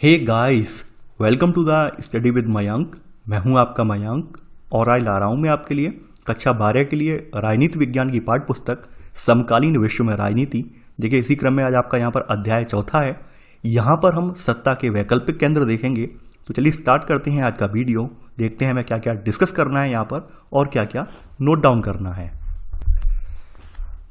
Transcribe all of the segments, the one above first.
Hey guys, welcome to the study with Mayank. मैं हूं आपका मयंक और आज ला रहा हूं मैं आपके लिए कक्षा 12 के लिए राजनीति विज्ञान की पाठ्य पुस्तक समकालीन विश्व में राजनीति। देखिए, इसी क्रम में आज आपका यहाँ पर अध्याय 4 है। यहाँ पर हम सत्ता के वैकल्पिक केंद्र देखेंगे। तो चलिए स्टार्ट करते हैं आज का वीडियो। देखते हैं हमें क्या क्या डिस्कस करना है यहाँ पर और क्या क्या नोट डाउन करना है।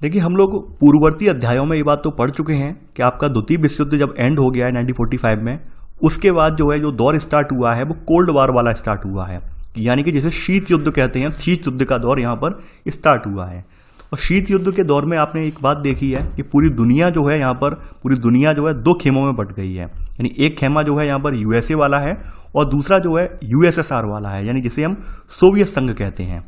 देखिए, हम लोग पूर्ववर्ती अध्यायों में ये बात तो पढ़ चुके हैं कि आपका द्वितीय विश्व युद्ध जब एंड हो गया है 1945 में, उसके बाद जो दौर स्टार्ट हुआ है वो कोल्ड वार वाला स्टार्ट हुआ है। यानी कि जैसे शीत युद्ध कहते हैं, शीत युद्ध का दौर यहाँ पर स्टार्ट हुआ है। और शीत युद्ध के दौर में आपने एक बात देखी है कि पूरी दुनिया यहाँ पर पूरी दुनिया दो खेमों में बट गई है। यानी एक खेमा यहाँ पर यूएसए वाला है और दूसरा यूएसएसआर वाला है, यानी जिसे हम सोवियत संघ कहते हैं।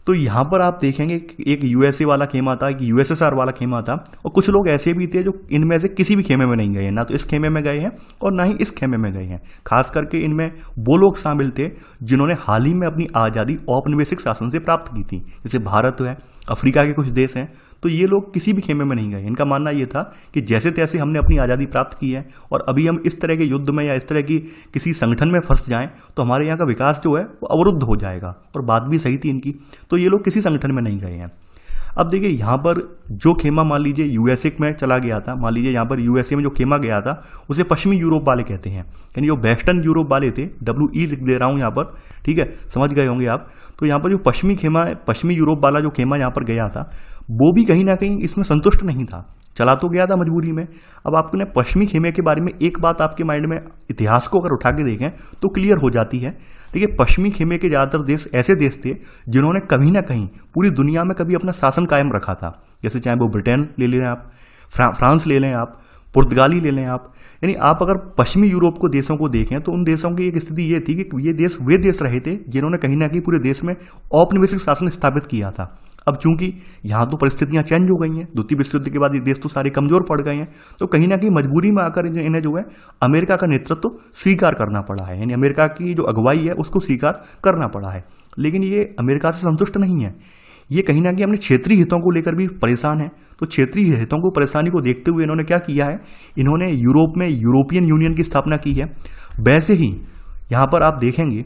तो यहाँ पर आप देखेंगे एक यूएसए वाला खेमा था, एक यूएसएसआर वाला खेमा था, और कुछ लोग ऐसे भी थे जो इनमें से किसी भी खेमे में नहीं गए हैं, ना तो इस खेमे में गए हैं और ना ही इस खेमे में गए हैं। खास करके इनमें वो लोग शामिल थे जिन्होंने हाल ही में अपनी आज़ादी औपनिवेशिक शासन से प्राप्त की थी, जैसे भारत है, अफ्रीका के कुछ देश हैं। तो ये लोग किसी भी खेमे में नहीं गए। इनका मानना ये था कि जैसे तैसे हमने अपनी आज़ादी प्राप्त की है और अभी हम इस तरह के युद्ध में या इस तरह की किसी संगठन में फंस जाएं तो हमारे यहाँ का विकास वो अवरुद्ध हो जाएगा। और बात भी सही थी इनकी। तो ये लोग किसी संगठन में नहीं गए हैं। अब देखिए, यहाँ पर जो खेमा मान लीजिए यूएसए में चला गया था, मान लीजिए यहाँ पर यूएसए में जो खेमा गया था उसे पश्चिमी यूरोप वाले कहते हैं। यानी जो वेस्टर्न यूरोप वाले थे, WE लिख दे रहा हूँ यहाँ पर, ठीक है, समझ गए होंगे आप। तो यहाँ पर जो पश्चिमी यूरोप वाला जो खेमा यहाँ पर गया था वो भी कहीं ना कहीं इसमें संतुष्ट नहीं था, चला तो गया था मजबूरी में। अब आपने पश्चिमी खेमे के बारे में एक बात आपके माइंड में इतिहास को अगर उठा के देखें तो क्लियर हो जाती है। देखिए, पश्चिमी खेमे के ज़्यादातर देश ऐसे देश थे जिन्होंने कहीं ना कहीं पूरी दुनिया में कभी अपना शासन कायम रखा था। जैसे चाहे वो ब्रिटेन ले लें आप, फ्रांस ले लें आप, पुर्तगाली ले लें आप। यानी आप अगर पश्चिमी यूरोप को देशों को देखें तो उन देशों की एक स्थिति ये थी कि ये देश वे देश रहे थे जिन्होंने कहीं ना कहीं पूरे देश में औपनिवेशिक शासन स्थापित किया था। अब चूंकि यहाँ तो परिस्थितियां चेंज हो गई हैं, द्वितीय विश्व युद्ध के बाद ये देश तो सारे कमजोर पड़ गए हैं, तो कहीं ना कहीं मजबूरी में आकर इन्हें अमेरिका का नेतृत्व स्वीकार करना पड़ा है। यानी अमेरिका की जो अगुवाई है उसको स्वीकार करना पड़ा है। लेकिन ये अमेरिका से संतुष्ट नहीं है, ये कहीं ना कहीं अपने क्षेत्रीय हितों को लेकर भी परेशान है। तो क्षेत्रीय हितों को परेशानी को देखते हुए इन्होंने क्या किया है, इन्होंने यूरोप में यूरोपियन यूनियन की स्थापना की है। वैसे ही यहाँ पर आप देखेंगे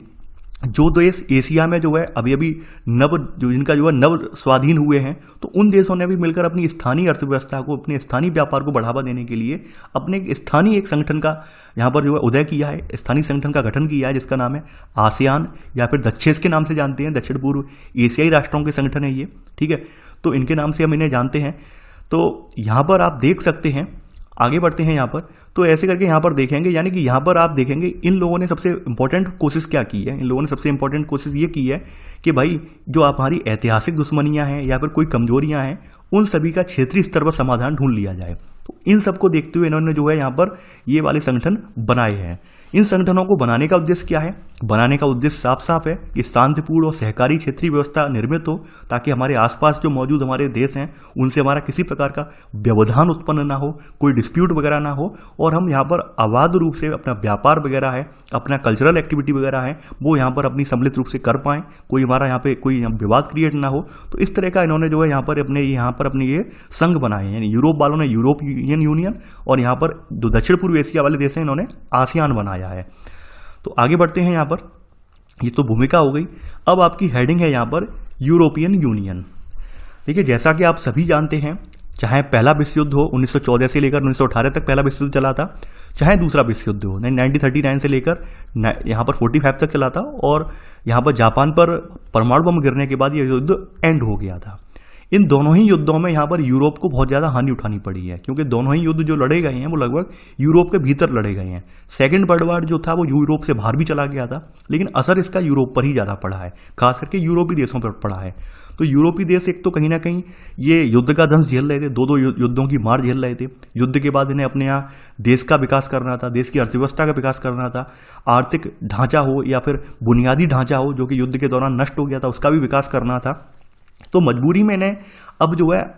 जो देश एशिया में अभी अभी जिनका नव स्वाधीन हुए हैं, तो उन देशों ने भी मिलकर अपनी स्थानीय अर्थव्यवस्था को, अपने स्थानीय व्यापार को बढ़ावा देने के लिए अपने स्थानीय एक संगठन का यहाँ पर उदय किया है, स्थानीय संगठन का गठन किया है, जिसका नाम है आसियान या फिर दक्षेस के नाम से जानते हैं। दक्षिण पूर्व एशियाई राष्ट्रों के संगठन है ये, ठीक है। तो इनके नाम से हम इन्हें जानते हैं। तो यहाँ पर आप देख सकते हैं, आगे बढ़ते हैं यहाँ पर। तो ऐसे करके यहाँ पर देखेंगे, यानी कि यहाँ पर आप देखेंगे इन लोगों ने सबसे इंपॉर्टेंट कोशिश क्या की है। इन लोगों ने सबसे इंपॉर्टेंट कोशिश ये की है कि भाई जो हमारी ऐतिहासिक दुश्मनियां हैं या फिर कोई कमजोरियां हैं, उन सभी का क्षेत्रीय स्तर पर समाधान ढूंढ लिया जाए। तो इन सबको देखते हुए इन्होंने यहाँ पर ये वाले संगठन बनाए हैं। इन संगठनों को बनाने का उद्देश्य क्या है? बनाने का उद्देश्य साफ साफ है कि शांतिपूर्ण और सहकारी क्षेत्रीय व्यवस्था निर्मित हो, ताकि हमारे आसपास जो मौजूद हमारे देश हैं उनसे हमारा किसी प्रकार का व्यवधान उत्पन्न ना हो, कोई डिस्प्यूट वगैरह ना हो, और हम यहाँ पर अबाध रूप से अपना व्यापार वगैरह है, अपना कल्चरल एक्टिविटी वगैरह है, वो यहाँ पर अपनी सम्मिलित रूप से कर पाएं, कोई हमारा यहाँ पे कोई विवाद क्रिएट ना हो। तो इस तरह का इन्होंने यहाँ पर अपने ये संघ बनाए हैं। यानी यूरोप वालों ने यूरोपियन यूनियन और यहाँ पर जो दक्षिण पूर्व एशिया वाले देश हैं इन्होंने आसियान बनाया है। तो आगे बढ़ते हैं यहाँ पर। ये तो भूमिका हो गई। अब आपकी हेडिंग है यहाँ पर यूरोपियन यूनियन। देखिए, जैसा कि आप सभी जानते हैं, चाहे पहला विश्व युद्ध हो 1914 से लेकर 1918 तक पहला विश्व युद्ध चला था, चाहे दूसरा विश्व युद्ध हो 1939 से लेकर यहाँ पर 45 तक चला था, और यहाँ पर जापान पर परमाणु बम गिरने के बाद ये युद्ध एंड हो गया था। इन दोनों ही युद्धों में यहाँ पर यूरोप को बहुत ज़्यादा हानि उठानी पड़ी है, क्योंकि दोनों ही युद्ध जो लड़े गए हैं वो लगभग यूरोप के भीतर लड़े गए हैं। सेकेंड वर्ल्ड वॉर जो था वो यूरोप से बाहर भी चला गया था, लेकिन असर इसका यूरोप पर ही ज़्यादा पड़ा है, खास करके यूरोपीय देशों पर पड़ा है। तो यूरोपीय देश एक तो कहीं ना कहीं ये युद्ध का दंश झेल रहे थे, दो युद्धों की मार झेल रहे थे। युद्ध के बाद इन्हें अपने यहाँ देश का विकास करना था, देश की अर्थव्यवस्था का विकास करना था, आर्थिक ढांचा हो या फिर बुनियादी ढांचा हो जो कि युद्ध के दौरान नष्ट हो गया था, उसका भी विकास करना था। तो मजबूरी में इन्हें अब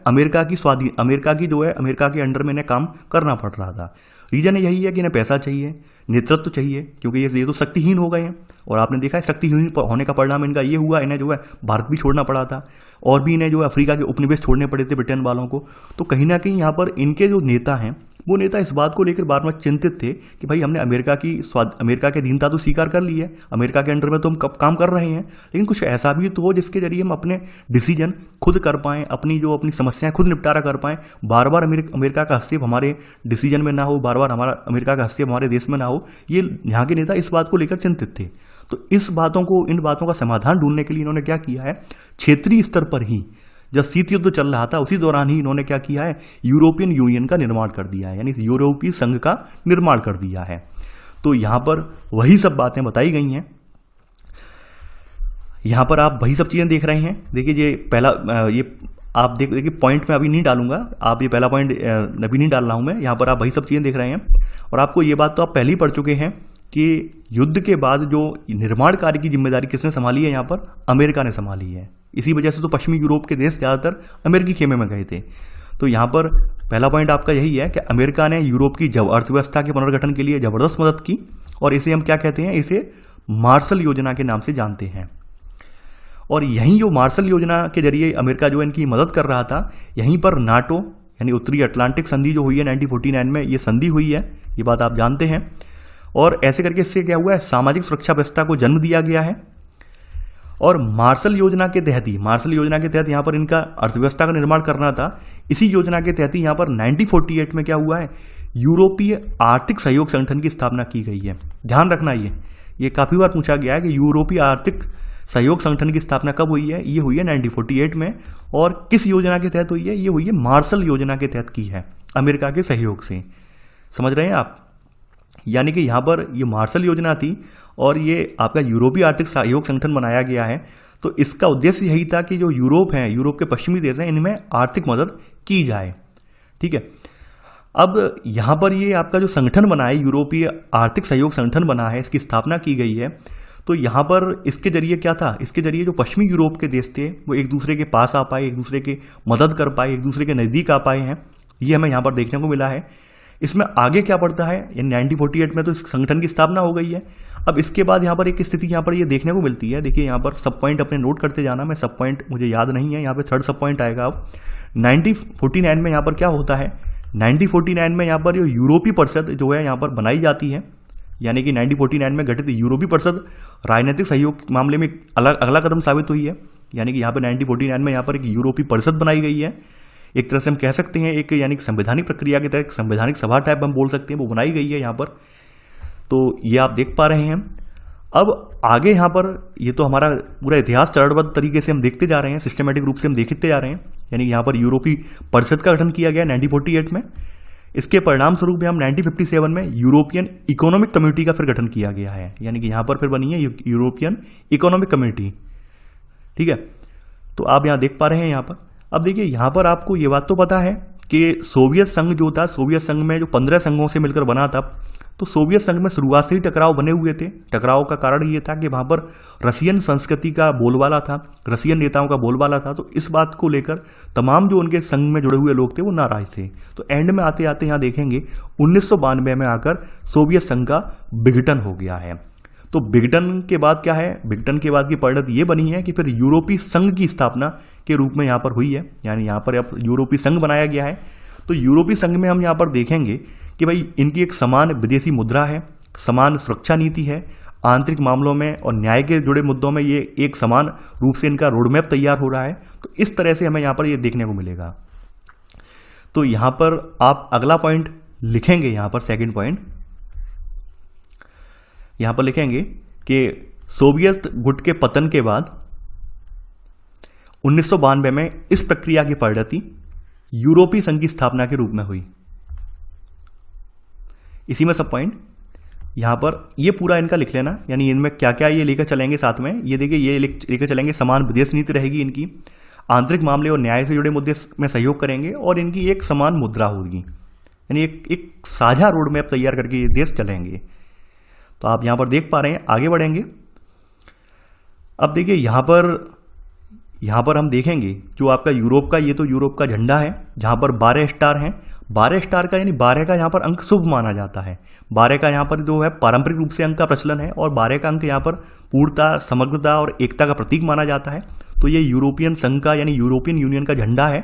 अमेरिका के अंडर में इन्हें काम करना पड़ रहा था। रीजन यही है कि इन्हें पैसा चाहिए, नेतृत्व चाहिए, क्योंकि ये तो शक्तिहीन हो गए हैं। और आपने देखा है शक्तिहीन होने का परिणाम इनका ये हुआ, इन्हें भारत भी छोड़ना पड़ा था, और भी इन्हें अफ्रीका के उपनिवेश छोड़ने पड़े थे ब्रिटेन वालों को। तो कहीं ना कहीं यहाँ पर इनके जो नेता हैं वो नेता इस बात को लेकर बार बार चिंतित थे कि भाई हमने अमेरिका की अधीनता तो स्वीकार कर ली है, अमेरिका के अंडर में तो हम काम कर रहे हैं, लेकिन कुछ ऐसा भी तो हो जिसके जरिए हम अपने डिसीजन खुद कर पाएं, अपनी समस्याएं खुद निपटारा कर पाएं। बार बार अमेरिका का हस्तक्षेप हमारे डिसीजन में ना हो, बार बार हमारा अमेरिका का हस्तक्षेप हमारे देश में ना हो। ये यहाँ के नेता इस बात को लेकर चिंतित थे। तो इन बातों का समाधान ढूंढने के लिए इन्होंने क्या किया है, क्षेत्रीय स्तर पर ही जब शीत युद्ध चल रहा था उसी दौरान ही इन्होंने क्या किया है, यूरोपियन यूनियन का निर्माण कर दिया है, यानी यूरोपीय संघ का निर्माण कर दिया है। तो यहां पर वही सब बातें बताई गई हैं। यहां पर आप वही सब चीजें देख रहे हैं। देखिए ये पहला ये आप देखिए पॉइंट में अभी नहीं डालूंगा, आप ये पहला पॉइंट अभी नहीं डाल रहा हूं मैं। यहां पर आप वही सब चीजें देख रहे हैं और आपको ये बात तो आप पहले ही पढ़ चुके हैं कि युद्ध के बाद जो निर्माण कार्य की जिम्मेदारी किसने संभाली है, यहाँ पर अमेरिका ने संभाली है। इसी वजह से तो पश्चिमी यूरोप के देश ज्यादातर अमेरिकी खेमे में गए थे। तो यहाँ पर पहला पॉइंट आपका यही है कि अमेरिका ने यूरोप की अर्थव्यवस्था के पुनर्गठन के लिए जबरदस्त मदद की और इसे हम क्या कहते हैं, इसे मार्शल योजना के नाम से जानते हैं। और यही जो मार्शल योजना के जरिए अमेरिका जो इनकी मदद कर रहा था, यहीं पर नाटो यानी उत्तरी अटलांटिक संधि जो हुई है 1949 में, ये संधि हुई है, ये बात आप जानते हैं। और ऐसे करके इससे क्या हुआ है, सामाजिक सुरक्षा व्यवस्था को जन्म दिया गया है। और मार्शल योजना के तहत यहाँ पर इनका अर्थव्यवस्था का निर्माण करना था। इसी योजना के तहत यहाँ पर 1948 में क्या हुआ है, यूरोपीय आर्थिक सहयोग संगठन की स्थापना की गई है। ध्यान रखना, ये काफी बार पूछा गया है कि यूरोपीय आर्थिक सहयोग संगठन की स्थापना कब हुई है। ये हुई है 1948 में। और किस योजना के तहत हुई है, ये हुई है मार्शल योजना के तहत की है, अमेरिका के सहयोग से। समझ रहे हैं आप, यानी कि यहाँ पर ये मार्शल योजना थी और ये आपका यूरोपीय आर्थिक सहयोग संगठन बनाया गया है। तो इसका उद्देश्य यही था कि जो यूरोप है, यूरोप के पश्चिमी देश हैं, इनमें आर्थिक मदद की जाए। ठीक है, अब यहाँ पर ये आपका जो संगठन बना है, यूरोपीय आर्थिक सहयोग संगठन बना है, इसकी स्थापना की गई है। तो यहाँ पर इसके जरिए क्या था, इसके जरिए जो पश्चिमी यूरोप के देश थे वो एक दूसरे के पास आ पाए, एक दूसरे की मदद कर पाए, एक दूसरे के नज़दीक आ पाए हैं। ये हमें यहाँ पर देखने को मिला है। इसमें आगे क्या पड़ता है, 1948 में तो इस संगठन की स्थापना हो गई है। अब इसके बाद यहाँ पर एक स्थिति यहाँ पर ये देखने को मिलती है। देखिए यहाँ पर सब पॉइंट अपने नोट करते जाना, मैं सब पॉइंट मुझे याद नहीं है, यहाँ पे थर्ड सब पॉइंट आएगा। अब 1949 में यहाँ पर क्या होता है, 1949 में यहाँ पर यूरोपीय परिषद जो है यहाँ पर बनाई जाती है। यानी कि 1949 में गठित यूरोपीय परिषद राजनीतिक सहयोग के मामले में अगला कदम साबित हुई है। यानी कि यहाँ पर 1949 में यहाँ पर एक यूरोपीय परिषद बनाई गई है। एक तरह से हम कह सकते हैं एक यानी संवैधानिक प्रक्रिया के तहत संवैधानिक सभा टाइप हम बोल सकते हैं, वो बनाई गई है यहाँ पर। तो ये आप देख पा रहे हैं। अब आगे यहाँ पर ये तो हमारा पूरा इतिहास चरणबद्ध तरीके से हम देखते जा रहे हैं, सिस्टमेटिक रूप से हम देखते जा रहे हैं। यानी यहाँ पर यूरोपीय परिषद का गठन किया गया 1948 में। इसके परिणाम स्वरूप हम 1957 में यूरोपियन इकोनॉमिक कम्युनिटी का फिर गठन किया गया है। यानी कि यहाँ पर फिर बनी है यूरोपियन इकोनॉमिक कम्युनिटी। ठीक है, तो आप यहाँ देख पा रहे हैं यहाँ पर। अब देखिए यहाँ पर आपको ये बात तो पता है कि सोवियत संघ जो था, सोवियत संघ में जो 15 संघों से मिलकर बना था, तो सोवियत संघ में शुरुआत से ही टकराव बने हुए थे। टकराव का कारण ये था कि वहाँ पर रशियन संस्कृति का बोलबाला था, रशियन नेताओं का बोलबाला था। तो इस बात को लेकर तमाम जो उनके संघ में जुड़े हुए लोग थे वो नाराज थे। तो एंड में आते आते यहाँ देखेंगे 1992 में आकर सोवियत संघ का विघटन हो गया है। तो विघटन के बाद क्या है, विघटन के बाद की परिणति ये बनी है कि फिर यूरोपीय संघ की स्थापना के रूप में यहाँ पर हुई है। यानी यहाँ पर अब यूरोपीय संघ बनाया गया है। तो यूरोपीय संघ में हम यहाँ पर देखेंगे कि भाई इनकी एक समान विदेशी मुद्रा है, समान सुरक्षा नीति है, आंतरिक मामलों में और न्याय के जुड़े मुद्दों में ये एक समान रूप से इनका रोडमैप तैयार हो रहा है। तो इस तरह से हमें यहाँ पर ये देखने को मिलेगा। तो यहाँ पर आप अगला पॉइंट लिखेंगे, यहाँ पर सेकेंड पॉइंट यहाँ पर लिखेंगे कि सोवियत गुट के पतन के बाद 1992 में इस प्रक्रिया की परिणति यूरोपीय संघ की स्थापना के रूप में हुई। इसी में सब पॉइंट यहां पर ये पूरा इनका लिख लेना। यानी इनमें क्या क्या ये लेकर चलेंगे साथ में, ये देखिए ये लेकर चलेंगे। समान विदेश नीति रहेगी इनकी, आंतरिक मामले और न्याय से जुड़े मुद्दे में सहयोग करेंगे और इनकी एक समान मुद्रा होगी। यानी एक साझा रोड मैप तैयार करके ये देश चलेंगे। तो आप यहां पर देख पा रहे हैं, आगे बढ़ेंगे। अब देखिए यहां पर हम देखेंगे जो आपका यूरोप का, ये तो यूरोप का झंडा है जहां पर 12 स्टार हैं। 12 स्टार का यानी 12 का यहाँ पर अंक शुभ माना जाता है। 12 का यहाँ पर जो है पारंपरिक रूप से अंक का प्रचलन है और 12 का अंक यहाँ पर पूर्णता, समग्रता और एकता का प्रतीक माना जाता है। तो ये यूरोपियन संघ का यानी यूरोपियन यूनियन का झंडा है।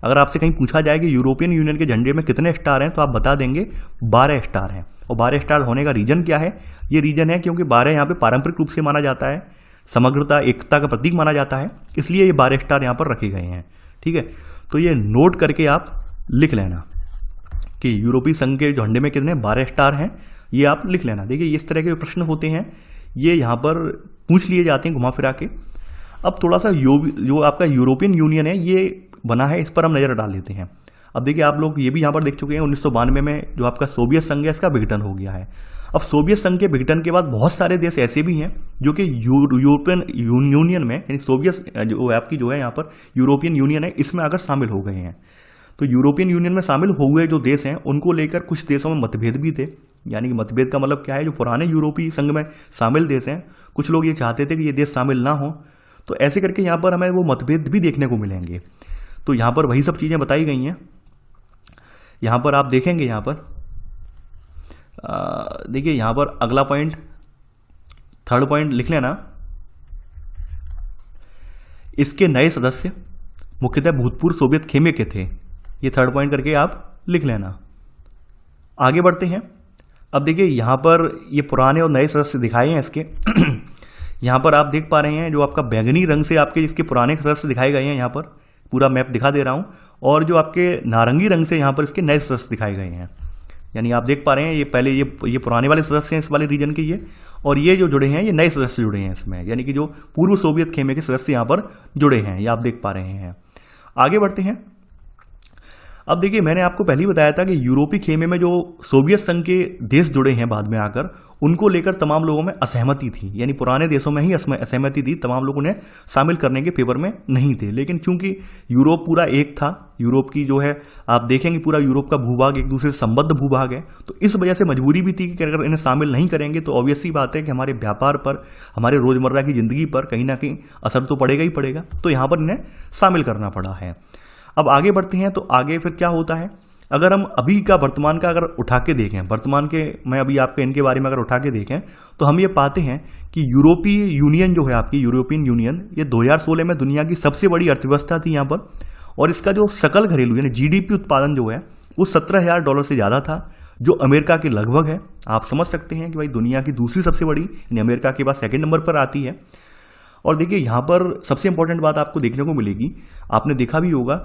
अगर आपसे कहीं पूछा जाए कि यूरोपियन यूनियन के झंडे में कितने स्टार हैं तो आप बता देंगे 12 स्टार हैं। और 12 स्टार होने का रीजन क्या है? ये रीजन है क्योंकि 12 यहाँ पे पारंपरिक रूप से माना जाता है, समग्रता एकता का प्रतीक माना जाता है, इसलिए ये 12 स्टार यहाँ पर रखे गए हैं। ठीक है, तो ये नोट करके आप लिख लेना कि यूरोपीय संघ के झंडे में कितने 12 स्टार हैं, ये आप लिख लेना। देखिए इस तरह के प्रश्न होते हैं, ये यहाँ पर पूछ लिए जाते हैं घुमा फिरा के। अब थोड़ा सा जो आपका यूरोपियन यूनियन है ये बना है, इस पर हम नज़र डाल लेते हैं। अब देखिए आप लोग ये भी यहाँ पर देख चुके हैं 1992 में जो आपका सोवियत संघ है इसका विघटन हो गया है। अब सोवियत संघ के विघटन के बाद बहुत सारे देश ऐसे भी हैं जो कि यूरोपियन यूनियन में, यानी सोवियत जो आपकी जो है यहाँ पर यूरोपियन यूनियन है, इसमें आकर शामिल हो गए हैं। तो यूरोपियन यूनियन में शामिल हुए जो देश हैं उनको लेकर कुछ देशों में मतभेद भी थे। यानी कि मतभेद का मतलब क्या है, जो पुराने यूरोपीय संघ में शामिल देश हैं कुछ लोग ये चाहते थे कि ये देश शामिल ना हो, तो ऐसे करके यहाँ पर हमें वो मतभेद भी देखने को मिलेंगे। तो यहाँ पर वही सब चीज़ें बताई गई हैं। यहाँ पर आप देखेंगे, यहाँ पर देखिए यहाँ पर अगला पॉइंट, थर्ड पॉइंट लिख लेना, इसके नए सदस्य मुख्यतः भूतपूर्व सोवियत खेमे के थे। ये थर्ड पॉइंट करके आप लिख लेना। आगे बढ़ते हैं। अब देखिए यहाँ पर ये पुराने और नए सदस्य दिखाए हैं इसके यहाँ पर आप देख पा रहे हैं जो आपका बैंगनी रंग से आपके इसके पुराने सदस्य दिखाए गए हैं, यहाँ पर पूरा मैप दिखा दे रहा हूँ, और जो आपके नारंगी रंग से यहाँ पर इसके नए सदस्य दिखाए गए हैं। यानी आप देख पा रहे हैं ये पहले ये पुराने वाले सदस्य हैं इस वाले रीजन के ये, और ये जो जुड़े हैं ये नए सदस्य जुड़े हैं इसमें, यानी कि जो पूर्व सोवियत खेमे के सदस्य यहाँ पर जुड़े हैं, ये आप देख पा रहे हैं। आगे बढ़ते हैं। अब देखिए मैंने आपको पहले ही बताया था कि यूरोपीय खेमे में जो सोवियत संघ के देश जुड़े हैं बाद में आकर, उनको लेकर तमाम लोगों में असहमति थी। यानी पुराने देशों में ही असहमति थी, तमाम लोग उन्हें शामिल करने के फेवर में नहीं थे। लेकिन चूंकि यूरोप पूरा एक था, यूरोप की जो है आप देखेंगे पूरा यूरोप का भूभाग एक दूसरे से संबद्ध भूभाग है, तो इस वजह से मजबूरी भी थी कि अगर इन्हें शामिल नहीं करेंगे तो ऑब्वियस सी बात है कि हमारे व्यापार पर, हमारे रोजमर्रा की जिंदगी पर कहीं ना कहीं असर तो पड़ेगा ही पड़ेगा। तो यहाँ पर इन्हें शामिल करना पड़ा है। अब आगे बढ़ते हैं। तो आगे फिर क्या होता है, अगर हम अभी का वर्तमान का अगर उठा के देखें, वर्तमान के मैं अभी आपके इनके बारे में अगर उठा के देखें तो हम ये पाते हैं कि यूरोपीय यूनियन जो है आपकी यूरोपियन यूनियन, ये 2016 में दुनिया की सबसे बड़ी अर्थव्यवस्था थी यहाँ पर, और इसका जो सकल घरेलू यानी जीडीपी उत्पादन जो है वो $17,000 से ज़्यादा था, जो अमेरिका के लगभग है। आप समझ सकते हैं कि भाई दुनिया की दूसरी सबसे बड़ी यानी अमेरिका के बाद सेकेंड नंबर पर आती है। और देखिए यहाँ पर सबसे इंपॉर्टेंट बात आपको देखने को मिलेगी, आपने देखा भी होगा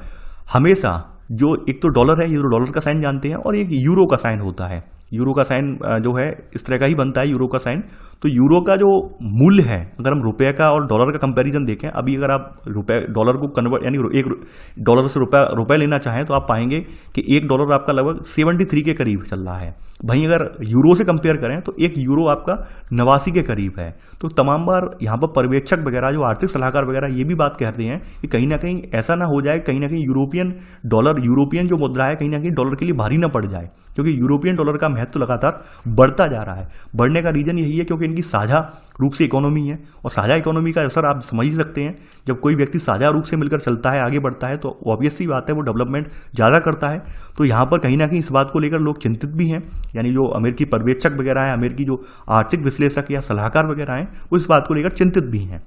हमेशा जो एक तो डॉलर है, ये डॉलर का साइन जानते हैं, और एक यूरो का साइन होता है। यूरो का साइन जो है इस तरह का ही बनता है यूरो का साइन। तो यूरो का जो मूल्य है, अगर हम रुपए का और डॉलर का कंपैरिजन देखें, अभी अगर आप डॉलर को कन्वर्ट यानी $1 से रुपए लेना चाहें तो आप पाएंगे कि $1 आपका लगभग 73 के करीब चल रहा है। वहीं अगर यूरो से कंपेयर करें तो एक यूरो आपका 89 के करीब है। तो तमाम बार यहाँ पर पर्यवेक्षक वगैरह जो आर्थिक सलाहकार वगैरह ये भी बात कहते हैं कि कहीं ना कहीं ऐसा ना हो जाए, कहीं ना कहीं यूरोपियन जो मुद्रा है कहीं ना कहीं डॉलर के लिए भारी ना पड़ जाए, क्योंकि यूरोपियन डॉलर का महत्व लगातार बढ़ता जा रहा है। बढ़ने का रीजन यही है क्योंकि इनकी साझा रूप से इकोनॉमी है, और साझा इकोनॉमी का असर आप समझ ही सकते हैं। जब कोई व्यक्ति साझा रूप से मिलकर चलता है, आगे बढ़ता है, तो ऑब्वियस सी बात है वो डेवलपमेंट ज़्यादा करता है। तो यहाँ पर कहीं ना कहीं इस बात को लेकर लोग चिंतित भी हैं, यानी जो अमेरिकी पर्यवेक्षक वगैरह है, अमेरिकी जो आर्थिक विश्लेषक या सलाहकार वगैरह हैं, वो इस बात को लेकर चिंतित भी हैं।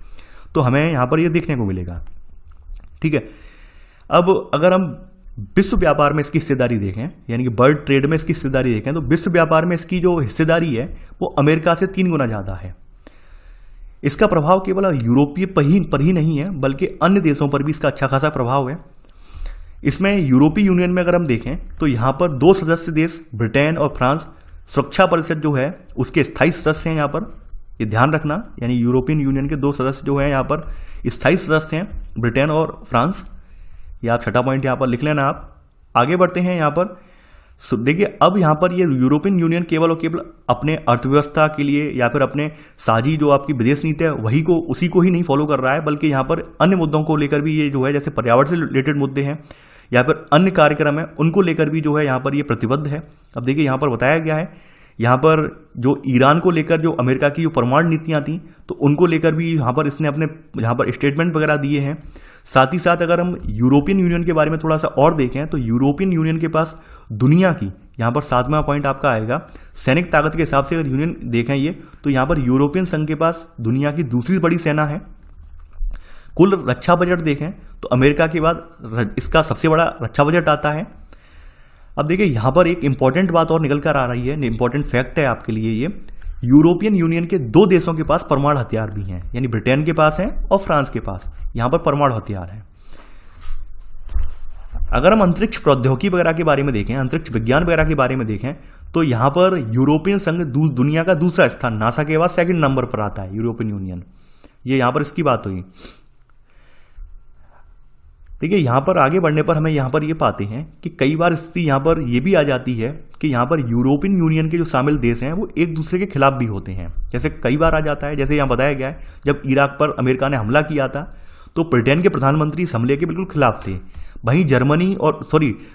तो हमें यहाँ पर ये देखने को मिलेगा। ठीक है, अब अगर हम विश्व व्यापार में इसकी हिस्सेदारी देखें, यानी कि वर्ल्ड ट्रेड में इसकी हिस्सेदारी देखें, तो विश्व व्यापार में इसकी जो हिस्सेदारी है वो अमेरिका से 3 गुना ज़्यादा है। इसका प्रभाव केवल यूरोपीय पर ही नहीं है, बल्कि अन्य देशों पर भी इसका अच्छा खासा प्रभाव है। इसमें यूरोपीय यूनियन में अगर हम देखें तो यहाँ पर 2 सदस्य देश ब्रिटेन और फ्रांस सुरक्षा परिषद जो है उसके स्थायी सदस्य हैं। यहाँ पर ये ध्यान रखना, यानी यूरोपियन यूनियन के 2 सदस्य जो हैं यहाँ पर स्थायी सदस्य हैं, ब्रिटेन और फ्रांस। ये आप छठा पॉइंट यहाँ पर लिख लेना। आप आगे बढ़ते हैं। यहाँ पर देखिए अब यहाँ पर ये यूरोपियन यूनियन केवल और केवल अपने अर्थव्यवस्था के लिए या फिर अपने साझी जो आपकी विदेश नीति है उसी को ही नहीं फॉलो कर रहा है, बल्कि यहाँ पर अन्य मुद्दों को लेकर भी ये जो है, जैसे पर्यावरण से रिलेटेड मुद्दे हैं या फिर अन्य कार्यक्रम है, उनको लेकर भी जो है यहाँ पर ये प्रतिबद्ध है। अब देखिए यहाँ पर बताया गया है, यहाँ पर जो ईरान को लेकर जो अमेरिका की जो परमाणु नीतियाँ थी, तो उनको लेकर भी यहाँ पर इसने अपने यहाँ पर स्टेटमेंट वगैरह दिए हैं। साथ ही साथ अगर हम यूरोपियन यूनियन के बारे में थोड़ा सा और देखें तो यूरोपियन यूनियन के पास दुनिया की, यहाँ पर 7वां पॉइंट आपका आएगा, सैनिक ताकत के हिसाब से अगर यूनियन देखें ये, तो यहाँ पर यूरोपियन संघ के पास दुनिया की दूसरी बड़ी सेना है। कुल रक्षा बजट देखें तो अमेरिका के बाद इसका सबसे बड़ा रक्षा बजट आता है। अब देखिए यहाँ पर एक इंपॉर्टेंट बात और निकल कर आ रही है, इंपॉर्टेंट फैक्ट है आपके लिए ये, यूरोपियन यूनियन के 2 देशों के पास परमाणु हथियार भी हैं, यानी ब्रिटेन के पास है और फ्रांस के पास यहाँ पर परमाणु हथियार है। अगर हम अंतरिक्ष प्रौद्योगिकी वगैरह के बारे में देखें, अंतरिक्ष विज्ञान वगैरह के बारे में देखें, तो यहाँ पर यूरोपियन संघ दुनिया का दूसरा स्थान, नासा के बाद 2nd नंबर पर आता है यूरोपियन यूनियन। ये यहाँ पर इसकी बात हुई। देखिए यहाँ पर आगे बढ़ने पर हमें यहाँ पर ये पाते हैं कि कई बार स्थिति यहाँ पर ये भी आ जाती है कि यहाँ पर यूरोपियन यूनियन के जो शामिल देश हैं वो एक दूसरे के खिलाफ भी होते हैं। जैसे कई बार आ जाता है, जैसे यहाँ बताया गया है जब इराक पर अमेरिका ने हमला किया था तो ब्रिटेन के प्रधानमंत्री इस हमले के बिल्कुल खिलाफ थे। वहीं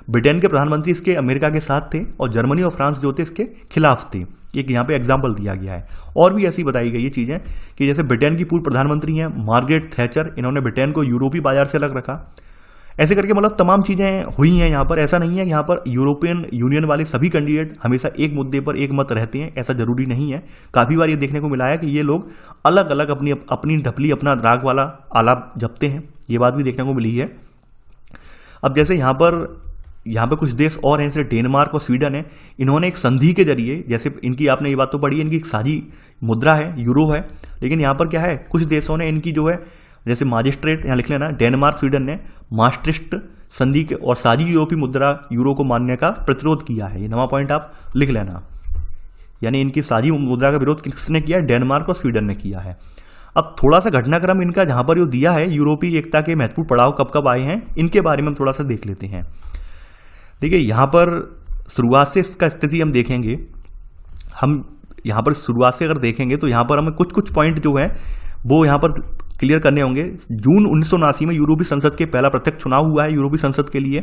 ब्रिटेन के प्रधानमंत्री इसके अमेरिका के साथ थे और जर्मनी और फ्रांस जो थे इसके खिलाफ थे। एक यहाँ पे एग्जाम्पल दिया गया है। और भी ऐसी बताई गई ये चीज़ें कि जैसे ब्रिटेन की पूर्व प्रधानमंत्री हैं मार्गरेट थैचर, इन्होंने ब्रिटेन को यूरोपीय बाजार से अलग रखा। ऐसे करके मतलब तमाम चीज़ें हुई हैं यहाँ पर। ऐसा नहीं है कि यहाँ पर यूरोपियन यूनियन वाले सभी कैंडिडेट हमेशा एक मुद्दे पर एक मत रहते हैं, ऐसा जरूरी नहीं है। काफ़ी बार ये देखने को मिला है कि ये लोग अलग अलग अपनी ढपली, अपना राग वाला आलाप जपते हैं, ये बात भी देखने को मिली है। अब जैसे यहाँ पर कुछ देश और हैं, जैसे डेनमार्क और स्वीडन है, इन्होंने एक संधि के जरिए, जैसे इनकी आपने ये बात तो पढ़ी है, इनकी एक साझी मुद्रा है, यूरो है, लेकिन यहाँ पर क्या है, कुछ देशों ने इनकी जो है जैसे माजिस्ट्रेट यहाँ लिख लेना, डेनमार्क स्वीडन ने मास्ट्रिस्ट संधि के और साझी यूरोपीय मुद्रा यूरो को मानने का प्रतिरोध किया है। ये नवा पॉइंट आप लिख लेना, यानी इनकी साझी मुद्रा का विरोध किसने किया है, डेनमार्क और स्वीडन ने किया है। अब थोड़ा सा घटनाक्रम इनका जहां पर जो दिया है, यूरोपीय एकता के महत्वपूर्ण पड़ाव कब कब आए हैं, इनके बारे में हम थोड़ा सा देख लेते हैं। देखिए यहाँ पर शुरुआत से इसका स्थिति हम देखेंगे, हम यहाँ पर शुरुआत से अगर देखेंगे तो यहाँ पर हमें कुछ पॉइंट जो है वो यहाँ पर क्लियर करने होंगे। जून 1979 में यूरोपीय संसद के पहला प्रत्यक्ष चुनाव हुआ है यूरोपीय संसद के लिए।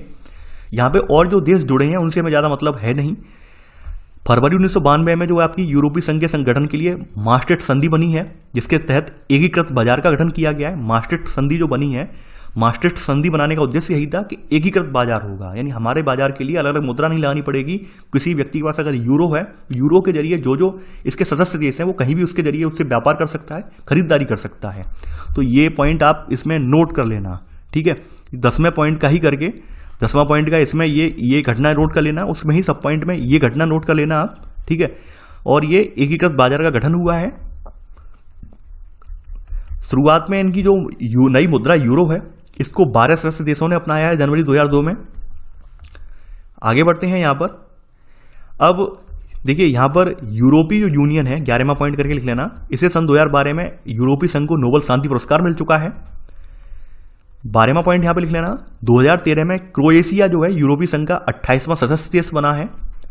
यहाँ पे और जो देश जुड़े हैं उनसे हमें ज़्यादा मतलब है नहीं। फरवरी 1992 में जो आपकी यूरोपीय संघ के संगठन के लिए मास्ट्रिक्ट संधि बनी है, जिसके तहत एकीकृत बाजार का गठन किया गया है। मास्ट्रिक्ट संधि जो बनी है, मास्ट्रिक्ट संधि बनाने का उद्देश्य यही था कि एकीकृत बाजार होगा, यानी हमारे बाजार के लिए अलग अलग मुद्रा नहीं लगानी पड़ेगी। किसी व्यक्ति के पास अगर यूरो है, यूरो के जरिए जो इसके सदस्य देश हैं वो कहीं भी उसके जरिए उससे व्यापार कर सकता है, खरीदारी कर सकता है। तो ये पॉइंट आप इसमें नोट कर लेना, ठीक है। 10वें पॉइंट का ही करके 10वां पॉइंट का इसमें ये घटना नोट कर लेना, उसमें ही सब पॉइंट में ये घटना नोट कर लेना आप, ठीक है। और ये एकीकृत बाजार का गठन हुआ है। शुरुआत में इनकी जो नई मुद्रा यूरो है, इसको 12 सदस्य देशों ने अपनाया है जनवरी 2002 में। आगे बढ़ते हैं यहाँ पर। अब देखिए यहाँ पर यूरोपीय यूनियन है, 11वां पॉइंट करके लिख लेना। इसे सन 2012 में यूरोपीय संघ को नोबेल शांति पुरस्कार मिल चुका है। 12वां पॉइंट यहाँ पे लिख लेना। 2013 में क्रोएशिया जो है यूरोपीय संघ का 28वां सदस्य देश बना है।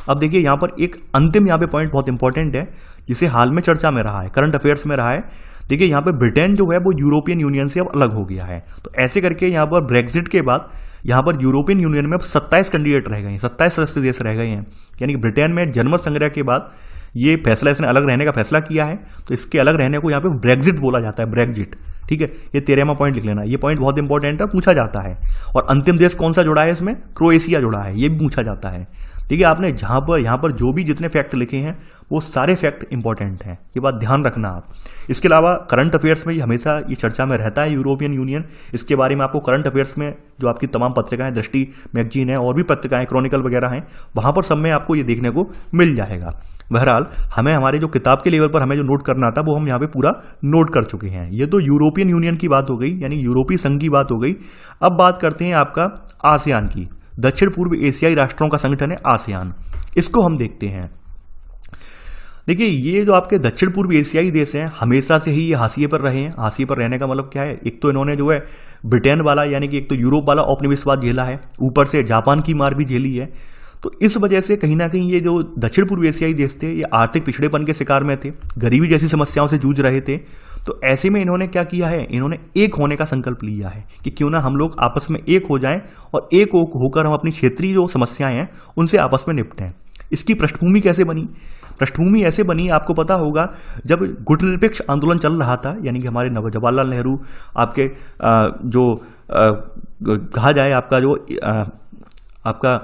अब देखिए यहाँ पर एक अंतिम यहाँ पे पॉइंट बहुत इंपॉर्टेंट है, जिसे हाल में चर्चा में रहा है, करंट अफेयर्स में रहा है। देखिए यहाँ पे ब्रिटेन जो है वो यूरोपियन यूनियन से अब अलग हो गया है। तो ऐसे करके यहाँ पर ब्रेक्जिट के बाद यहाँ पर यूरोपियन यूनियन में अब 27 कैंडिडेट रह गए हैं, 27 सदस्य देश रह गए हैं। यानी कि ब्रिटेन में जनमत संग्रह के बाद ये फैसला, इसने अलग रहने का फैसला किया है, तो इसके अलग रहने को यहाँ पे ब्रेक्जिट बोला जाता है, ब्रेक्जिट, ठीक है। ये 13वां पॉइंट लिख लेना, ये पॉइंट बहुत इंपॉर्टेंट है, पूछा जाता है। और अंतिम देश कौन सा जुड़ा है इसमें, क्रोएशिया जुड़ा है, ये भी पूछा जाता है। ठीक है, आपने यहाँ पर जो भी जितने फैक्ट लिखे हैं वो सारे फैक्ट इंपॉर्टेंट हैं, ये बात ध्यान रखना आप। इसके अलावा करंट अफेयर्स में हमेशा ये चर्चा में रहता है यूरोपियन यूनियन। इसके बारे में आपको करंट अफेयर्स में जो आपकी तमाम पत्रिकाएं, दृष्टि मैगजीन है और भी पत्रिकाएं, क्रॉनिकल वगैरह हैं, वहां पर सब में आपको ये देखने को मिल जाएगा। बहरहाल हमें हमारे जो किताब के लेवल पर हमें जो नोट करना था वो हम यहाँ पे पूरा नोट कर चुके हैं। ये तो यूरोपियन यूनियन की बात हो गई, यानी यूरोपीय संघ की बात हो गई। अब बात करते हैं आपका आसियान की, दक्षिण पूर्व एशियाई राष्ट्रों का संगठन है आसियान। इसको हम देखते हैं। देखिए ये जो आपके दक्षिण पूर्व एशियाई देश हैं, हमेशा से ही ये हाशिए पर रहे हैं। हाशिए पर रहने का मतलब क्या है, एक तो इन्होंने जो है ब्रिटेन वाला यानी कि एक तो यूरोप वाला औपनिवेशवाद झेला है, ऊपर से जापान की मार भी झेली है। तो इस वजह से कहीं ना कहीं ये जो दक्षिण पूर्व एशियाई देश थे ये आर्थिक पिछड़ेपन के शिकार में थे, गरीबी जैसी समस्याओं से जूझ रहे थे। तो ऐसे में इन्होंने क्या किया है, इन्होंने एक होने का संकल्प लिया है कि क्यों ना हम लोग आपस में एक हो जाएं और एक होकर हम अपनी क्षेत्रीय जो समस्याएं हैं उनसे आपस में निपटें। इसकी पृष्ठभूमि कैसे बनी, पृष्ठभूमि ऐसे बनी, आपको पता होगा जब गुटनिरपेक्ष आंदोलन चल रहा था, यानी कि हमारे जवाहरलाल नेहरू आपके जो कहा जाए आपका जो आपका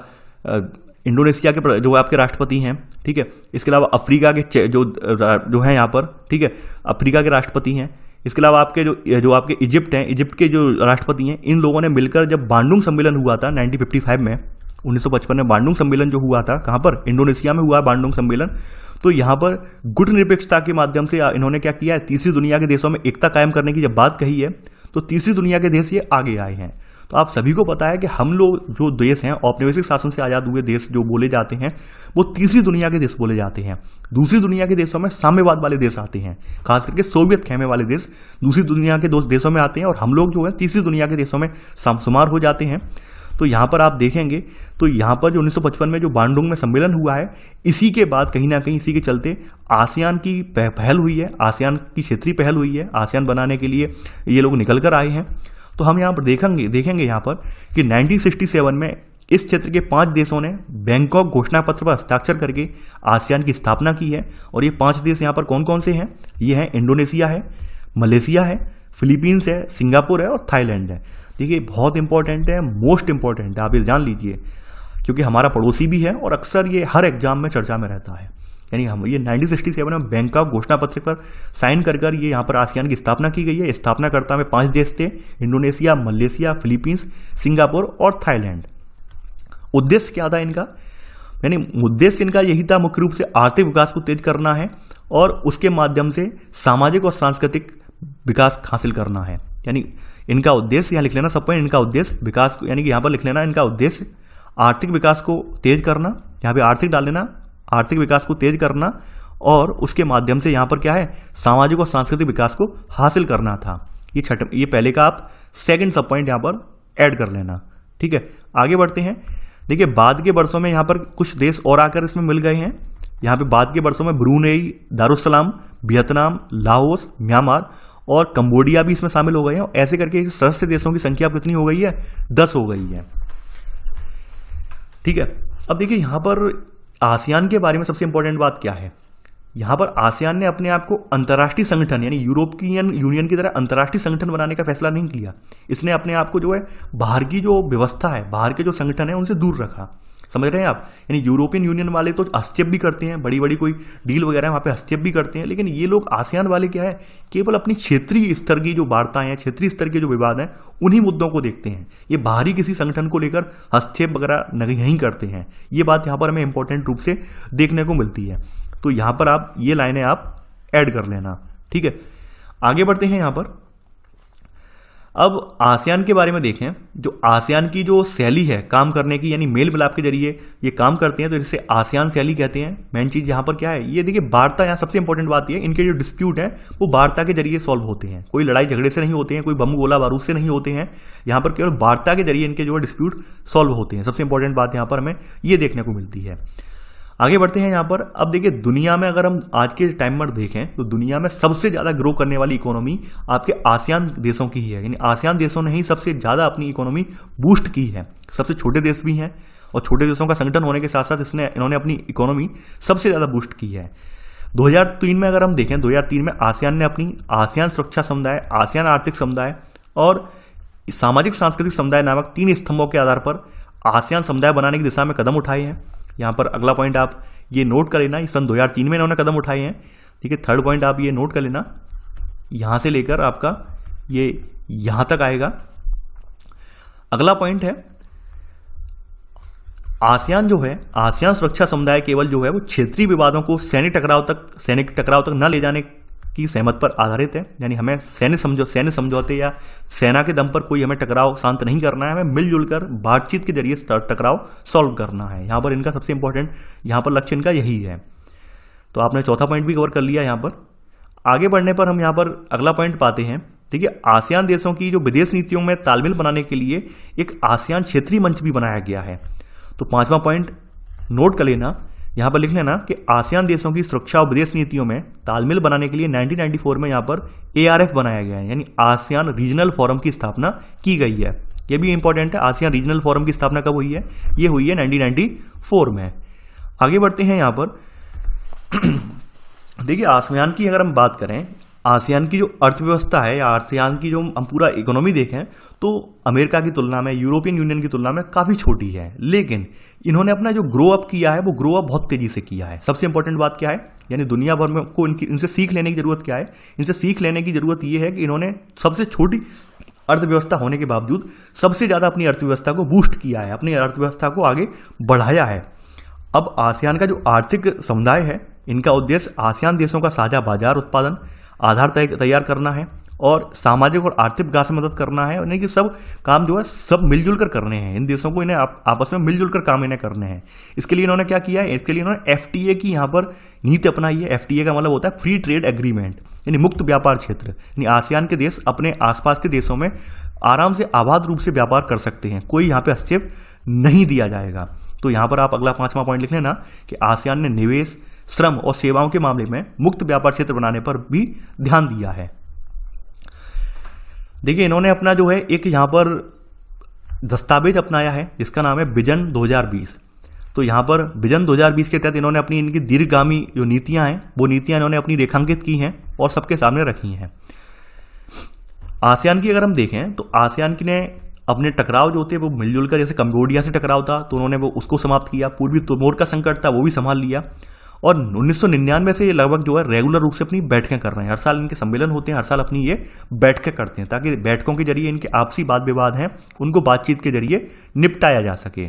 इंडोनेशिया के जो आपके राष्ट्रपति हैं, ठीक है। इसके अलावा अफ्रीका के जो हैं यहाँ पर, ठीक है, अफ्रीका के राष्ट्रपति हैं, इसके अलावा आपके जो आपके इजिप्ट हैं, इजिप्ट के जो राष्ट्रपति हैं, इन लोगों ने मिलकर जब बांडुंग सम्मेलन हुआ था 1955 में, 1955 में बांडुंग सम्मेलन जो हुआ था, कहाँ पर, इंडोनेशिया में हुआ बांडुंग सम्मेलन। तो यहाँ पर गुट निरपेक्षता के माध्यम से इन्होंने क्या किया है, तीसरी दुनिया के देशों में एकता कायम करने की जब बात कही है, तो तीसरी दुनिया के देश ये आगे आए हैं। तो आप सभी को पता है कि हम लोग जो देश हैं, औपनिवेशिक शासन से आजाद हुए देश जो बोले जाते हैं, वो तीसरी दुनिया के देश बोले जाते हैं। दूसरी दुनिया के देशों में साम्यवाद वाले देश आते हैं, खास करके सोवियत खेमे वाले देश दूसरी दुनिया के देशों में आते हैं, और हम लोग जो है तीसरी दुनिया के देशों में शुमार हो जाते हैं। तो यहाँ पर आप देखेंगे तो यहाँ पर जो 1955 में जो बांडुंग में सम्मेलन हुआ है, इसी के बाद कहीं ना कहीं इसी के चलते आसियान की पहल हुई है, आसियान की क्षेत्रीय पहल हुई है, आसियान बनाने के लिए ये लोग निकल कर आए हैं। तो हम यहाँ पर देखेंगे यहाँ पर कि 1967 में इस क्षेत्र के 5 देशों ने बैंकॉक घोषणा पत्र पर हस्ताक्षर करके आसियान की स्थापना की है। और ये 5 देश यहाँ पर कौन कौन से हैं? ये हैं इंडोनेशिया है, मलेशिया है, फिलीपींस है, सिंगापुर है और थाईलैंड है। देखिए बहुत इंपॉर्टेंट है, मोस्ट इंपॉर्टेंट है, आप ये जान लीजिए, क्योंकि हमारा पड़ोसी भी है और अक्सर ये हर एग्जाम में चर्चा में रहता है। यानी हम ये 1967 में बैंकॉक घोषणा पत्र पर साइन कर ये यहाँ पर आसियान की स्थापना की गई है। स्थापनाकर्ता में 5 देश थे, इंडोनेशिया, मलेशिया, फिलीपींस, सिंगापुर और थाईलैंड। उद्देश्य क्या था इनका? यानी उद्देश्य इनका यही था मुख्य रूप से आर्थिक विकास को तेज करना है और उसके माध्यम से सामाजिक और सांस्कृतिक विकास हासिल करना है। यानी इनका उद्देश्य, यहाँ लिख लेना सब पॉइंट, इनका उद्देश्य विकास को, यानी कि यहाँ पर लिख लेना इनका उद्देश्य आर्थिक विकास को तेज करना, यहाँ पे आर्थिक डाल लेना, आर्थिक विकास को तेज करना, और उसके माध्यम से यहाँ पर क्या है, सामाजिक और सांस्कृतिक विकास को हासिल करना था। ये पहले का आप सेकंड सब पॉइंट यहाँ पर ऐड कर लेना। ठीक है, आगे बढ़ते हैं। देखिए बाद के वर्षों में यहाँ पर कुछ देश और आकर इसमें मिल गए हैं। यहाँ पे बाद के वर्षों में Brunei, Darussalam, Vietnam, Laos, Myanmar और कंबोडिया भी इसमें शामिल हो गए हैं। ऐसे करके सदस्य देशों की संख्या कितनी हो गई है? 10 हो गई है। ठीक है, अब देखिए यहाँ पर आसियान के बारे में सबसे इंपॉर्टेंट बात क्या है। यहाँ पर आसियान ने अपने आप को अंतर्राष्ट्रीय संगठन यानी यूरोपियन यूनियन की तरह अंतर्राष्ट्रीय संगठन बनाने का फैसला नहीं किया। इसने अपने आप को जो है बाहर की जो व्यवस्था है, बाहर के जो संगठन है, उनसे दूर रखा। समझ रहे हैं आप? यानी यूरोपियन यूनियन वाले तो हस्तक्षेप भी करते हैं, बड़ी बड़ी कोई डील वगैरह वहाँ पे हस्तक्षेप भी करते हैं, लेकिन ये लोग आसियान वाले क्या है, केवल अपनी क्षेत्रीय स्तर की जो वार्ताएं हैं, क्षेत्रीय स्तर के जो विवाद हैं, उन्हीं मुद्दों को देखते हैं। ये बाहरी किसी संगठन को लेकर हस्तक्षेप वगैरह नहीं करते हैं। ये बात यहाँ पर हमें इंपॉर्टेंट रूप से देखने को मिलती है। तो यहाँ पर आप ये लाइनें आप ऐड कर लेना। ठीक है, आगे बढ़ते हैं। यहाँ पर अब आसियान के बारे में देखें। जो आसियान की जो शैली है काम करने की, यानी मेल मिलाप के जरिए ये काम करते हैं, तो इसे आसियान शैली कहते हैं। मेन चीज यहाँ पर क्या है, ये देखिए वार्ता, यहाँ सबसे इंपॉर्टेंट बात ये, इनके जो डिस्प्यूट है वो वार्ता के जरिए सॉल्व होते हैं। कोई लड़ाई झगड़े से नहीं होते हैं, कोई बम गोला बारूद से नहीं होते हैं। यहाँ पर केवल वार्ता के जरिए इनके जो डिस्प्यूट सॉल्व होते हैं। सबसे इंपॉर्टेंट बात यहाँ पर हमें ये देखने को मिलती है। आगे बढ़ते हैं यहाँ पर। अब देखिए दुनिया में अगर हम आज के टाइम में देखें तो दुनिया में सबसे ज्यादा ग्रो करने वाली इकोनॉमी आपके आसियान देशों की ही है। यानी आसियान देशों ने ही सबसे ज्यादा अपनी इकोनॉमी बूस्ट की है। सबसे छोटे देश भी हैं और छोटे देशों का संगठन होने के साथ साथ इन्होंने अपनी इकोनॉमी सबसे ज्यादा बूस्ट की है। 2003 में अगर हम देखें, 2003 में आसियान ने अपनी आसियान सुरक्षा समुदाय, आसियान आर्थिक समुदाय और सामाजिक सांस्कृतिक समुदाय नामक 3 स्तंभों के आधार पर आसियान समुदाय बनाने की दिशा में कदम उठाए हैं। यहाँ पर अगला पॉइंट आप ये नोट कर लेना, सन 2003 में इन्होंने कदम उठाए हैं। ठीक है, थर्ड पॉइंट आप ये नोट कर लेना, यहां से लेकर आपका ये यहां तक आएगा। अगला पॉइंट है आसियान जो है, आसियान सुरक्षा समुदाय केवल जो है वो क्षेत्रीय विवादों को सैनिक टकराव तक न ले जाने की सहमत पर आधारित है। यानी हमें सैन्य समझौते या सेना के दम पर कोई हमें टकराव शांत नहीं करना है, हमें मिलजुल कर बातचीत के जरिए टकराव सॉल्व करना है। यहाँ पर इनका सबसे इंपॉर्टेंट यहाँ पर लक्ष्य इनका यही है। तो आपने चौथा पॉइंट भी कवर कर लिया। यहाँ पर आगे बढ़ने पर हम यहाँ पर अगला पॉइंट पाते हैं। देखिए आसियान देशों की जो विदेश नीतियों में तालमेल बनाने के लिए एक आसियान क्षेत्रीय मंच भी बनाया गया है। तो 5वां पॉइंट नोट कर लेना, यहां पर लिख लेना कि आसियान देशों की सुरक्षा और विदेश नीतियों में तालमेल बनाने के लिए 1994 में यहां पर ARF बनाया गया है, यानी आसियान रीजनल फोरम की स्थापना की गई है। यह भी इंपॉर्टेंट है, आसियान रीजनल फोरम की स्थापना कब हुई है? ये हुई है 1994 में। आगे बढ़ते हैं। यहां पर देखिए आसियान की अगर हम बात करें, आसियान की जो अर्थव्यवस्था है या आसियान की जो हम पूरा इकोनॉमी देखें तो अमेरिका की तुलना में, यूरोपियन यूनियन की तुलना में काफी छोटी है, लेकिन इन्होंने अपना जो ग्रो अप किया है वो ग्रो अप बहुत तेजी से किया है। सबसे इंपॉर्टेंट बात क्या है, यानी दुनिया भर में को इनसे सीख लेने की जरूरत क्या है? इनसे सीख लेने की जरूरत यह है कि इन्होंने सबसे छोटी अर्थव्यवस्था होने के बावजूद सबसे ज्यादा अपनी अर्थव्यवस्था को बूस्ट किया है, अपनी अर्थव्यवस्था को आगे बढ़ाया है। अब आसियान का जो आर्थिक समुदाय है, इनका उद्देश्य आसियान देशों का साझा बाजार उत्पादन आधार तैयार करना है और सामाजिक और आर्थिक विकास में मदद करना है। यानी कि सब काम जो है सब मिलजुल कर करने हैं, इन देशों को इन्हें आपस में मिलजुल कर काम इन्हें करने हैं। इसके लिए इन्होंने क्या किया है? इसके लिए इन्होंने FTA की यहाँ पर नीति अपनाई है। FTA का मतलब होता है फ्री ट्रेड एग्रीमेंट, यानी मुक्त व्यापार क्षेत्र। यानी आसियान के देश अपने आसपास के देशों में आराम से आबाद रूप से व्यापार कर सकते हैं, कोई यहाँ पे हस्तक्षेप नहीं दिया जाएगा। तो यहाँ पर आप अगला 5वां पॉइंट लिख लेना कि आसियान ने निवेश, श्रम और सेवाओं के मामले में मुक्त व्यापार क्षेत्र बनाने पर भी ध्यान दिया है। देखिए, इन्होंने अपना जो है एक यहाँ पर दस्तावेज अपनाया है जिसका नाम है विजन 2020। तो यहाँ पर विजन 2020 के तहत इन्होंने अपनी इनकी दीर्घगामी जो नीतियां हैं वो नीतियां इन्होंने अपनी रेखांकित की हैं और सबके सामने रखी हैं। आसियान की अगर हम देखें तो आसियान की ने अपने टकराव जो होते हैं वो मिलजुल कर, जैसे कंबोडिया से टकराव था तो उन्होंने वो उसको समाप्त किया, पूर्वी तिमोर का संकट था वो भी संभाल लिया, और 1999 से ये लगभग जो है रेगुलर रूप से अपनी बैठकें कर रहे हैं। हर साल इनके सम्मेलन होते हैं, हर साल अपनी ये बैठकें करते हैं ताकि बैठकों के जरिए इनके आपसी वाद विवाद हैं उनको बातचीत के जरिए निपटाया जा सके।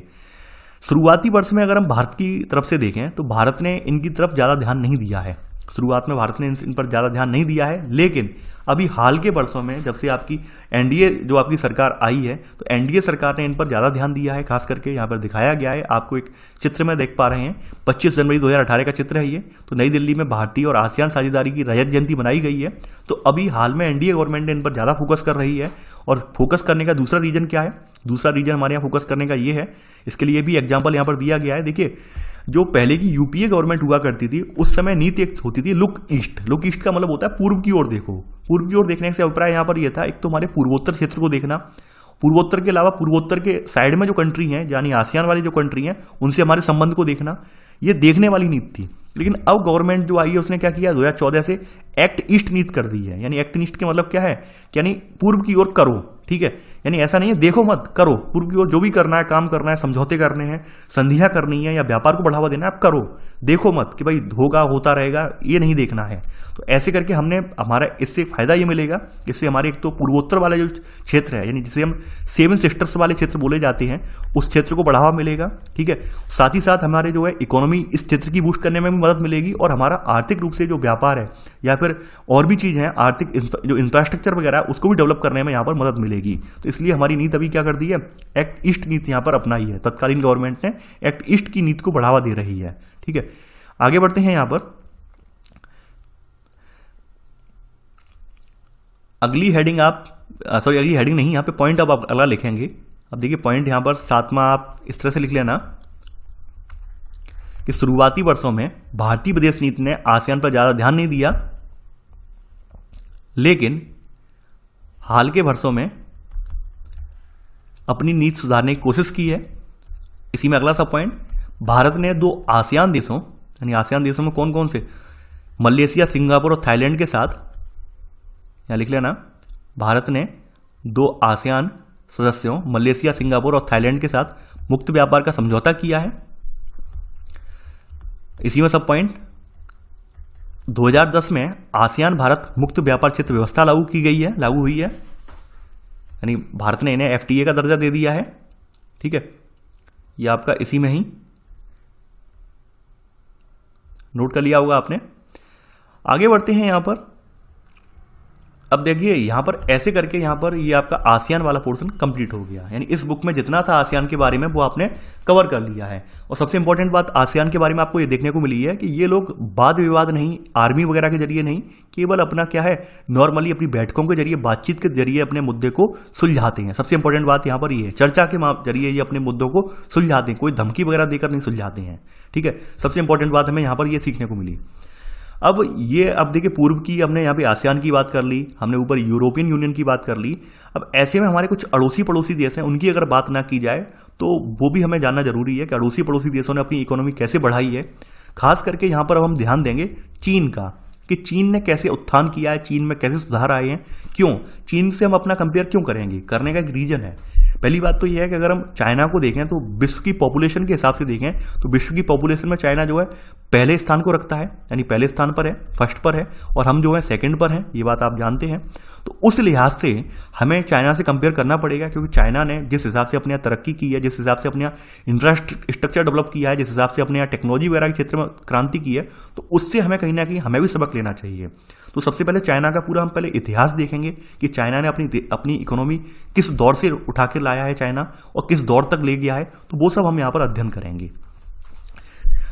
शुरुआती वर्ष में अगर हम भारत की तरफ से देखें तो भारत ने इनकी तरफ ज़्यादा ध्यान नहीं दिया है। शुरुआत में भारत ने इन पर ज़्यादा ध्यान नहीं दिया है, लेकिन अभी हाल के वर्षों में जब से आपकी एनडीए जो आपकी सरकार आई है तो एनडीए सरकार ने इन पर ज़्यादा ध्यान दिया है। खास करके यहाँ पर दिखाया गया है, आपको एक चित्र में देख पा रहे हैं, 25 जनवरी 2018 का चित्र है ये। तो नई दिल्ली में भारतीय और आसियान साझेदारी की रजत जयंती मनाई गई है। तो अभी हाल में एनडीए गवर्नमेंट इन पर ज़्यादा फोकस कर रही है। और फोकस करने का दूसरा रीजन क्या है? दूसरा रीजन हमारे यहाँ फोकस करने का ये है, इसके लिए भी एग्जाम्पल यहाँ पर दिया गया है। देखिए, जो पहले की यूपीए गवर्नमेंट हुआ करती थी उस समय नीति एक होती थी लुक ईस्ट। लुक ईस्ट का मतलब होता है पूर्व की ओर देखो। पूर्व की ओर देखने से अभिप्राय यहाँ पर यह था, एक तो हमारे पूर्वोत्तर क्षेत्र को देखना, पूर्वोत्तर के अलावा पूर्वोत्तर के साइड में जो कंट्री हैं यानी आसियान वाली जो कंट्री हैं उनसे हमारे संबंध को देखना, ये देखने वाली नीति थी। लेकिन अब गवर्नमेंट जो आई है उसने क्या किया, 2014 से एक्ट ईस्ट नीति कर दी है। यानी एक्ट ईस्ट के मतलब क्या है, यानी पूर्व की ओर करो, ठीक है। यानी ऐसा नहीं है देखो मत, करो, पूर्व की ओर जो भी करना है, काम करना है, समझौते करने हैं, संधियां करनी है या व्यापार को बढ़ावा देना है, आप करो, देखो मत कि भाई होगा होता रहेगा, ये नहीं देखना है। तो ऐसे करके हमने हमारा इससे फायदा ये मिलेगा, इससे हमारे एक तो पूर्वोत्तर वाला जो क्षेत्र है यानी जिसे हम 7 सिस्टर्स वाले क्षेत्र बोले जाते हैं उस क्षेत्र को बढ़ावा मिलेगा, ठीक है। साथ ही साथ हमारे जो है इकोनॉमी इस क्षेत्र की बूस्ट करने में भी मदद मिलेगी और हमारा आर्थिक रूप से जो व्यापार है या फिर और भी चीज़ है आर्थिक जो इंफ्रास्ट्रक्चर वगैरह है उसको भी डेवलप करने में यहाँ पर मदद मिलेगी। तो इसलिए हमारी नीति अभी क्या कर दी है, एक्ट ईस्ट नीति यहाँ पर अपनाई है। तत्कालीन गवर्नमेंट ने एक्ट ईस्ट की नीति को बढ़ावा दे रही है, ठीक है। आगे बढ़ते हैं यहाँ पर, अगली हेडिंग अगली हेडिंग नहीं, यहाँ पे पॉइंट अब आप अगला लिखेंगे। अब देखिए पॉइंट यहाँ पर 7वां आप इस तरह से लिख लेना कि शुरुआती वर्षों में भारतीय विदेश नीति ने आसियान पर ज्यादा ध्यान नहीं दिया, लेकिन हाल के वर्षों में अपनी नीति सुधारने की कोशिश की है। इसी में अगला सा पॉइंट, भारत ने 2 आसियान देशों यानी आसियान देशों में कौन कौन से, मलेशिया, सिंगापुर और थाईलैंड के साथ, यहां लिख लेना, भारत ने 2 आसियान सदस्यों मलेशिया, सिंगापुर और थाईलैंड के साथ मुक्त व्यापार का समझौता किया है। इसी में सब पॉइंट, 2010 में आसियान भारत मुक्त व्यापार क्षेत्र व्यवस्था लागू हुई है, यानी भारत ने इन्हें FTA का दर्जा दे दिया है, ठीक है। यह आपका इसी में ही नोट कर लिया होगा आपने। आगे बढ़ते हैं यहां पर, अब देखिए यहां पर ऐसे करके यहां पर ये आपका आसियान वाला पोर्शन कंप्लीट हो गया। यानी इस बुक में जितना था आसियान के बारे में वो आपने कवर कर लिया है। और सबसे इंपॉर्टेंट बात आसियान के बारे में आपको ये देखने को मिली है कि ये लोग वाद विवाद नहीं, आर्मी वगैरह के जरिए नहीं, केवल अपना क्या है नॉर्मली अपनी बैठकों के जरिए, बातचीत के जरिए अपने मुद्दे को सुलझाते हैं। सबसे इंपॉर्टेंट बात यहाँ पर ये है, चर्चा के जरिए ये अपने मुद्दों को सुलझाते हैं, कोई धमकी वगैरह देकर नहीं सुलझाते हैं, ठीक है। सबसे इंपॉर्टेंट बात हमें यहाँ पर ये सीखने को मिली। अब देखिए पूर्व की हमने यहाँ पे आसियान की बात कर ली, हमने ऊपर यूरोपियन यूनियन की बात कर ली। अब ऐसे में हमारे कुछ अड़ोसी पड़ोसी देश हैं, उनकी अगर बात ना की जाए तो वो भी हमें जानना जरूरी है कि अड़ोसी पड़ोसी देशों ने अपनी इकोनॉमी कैसे बढ़ाई है। खास करके यहाँ पर अब हम ध्यान देंगे चीन का, कि चीन ने कैसे उत्थान किया है, चीन में कैसे सुधार आए हैं, क्यों चीन से हम अपना कंपेयर क्यों करेंगे, करने का एक रीजन है। पहली बात तो यह है कि अगर हम चाइना को देखें तो विश्व की पॉपुलेशन के हिसाब से देखें तो विश्व की पॉपुलेशन में चाइना जो है पहले स्थान को रखता है, यानी पहले स्थान पर है, फर्स्ट पर है, और हम जो है सेकंड पर हैं, ये बात आप जानते हैं। तो उस लिहाज से हमें चाइना से कंपेयर करना पड़ेगा, क्योंकि चाइना ने जिस हिसाब से अपने यहाँ तरक्की की है, जिस हिसाब से अपने यहाँ इंफ्रास्ट्रक्चर डेवलप किया है, जिस हिसाब से अपने यहाँ टेक्नोलॉजी वगैरह के क्षेत्र में क्रांति की है, तो उससे हमें कहीं ना कहीं हमें भी सबक लेना चाहिए। तो सबसे पहले चाइना का पूरा हम पहले इतिहास देखेंगे कि चाइना ने अपनी इकोनॉमी किस दौर से उठा के लाया है चाइना, और किस दौर तक ले गया है, तो वो सब हम यहाँ पर अध्ययन करेंगे।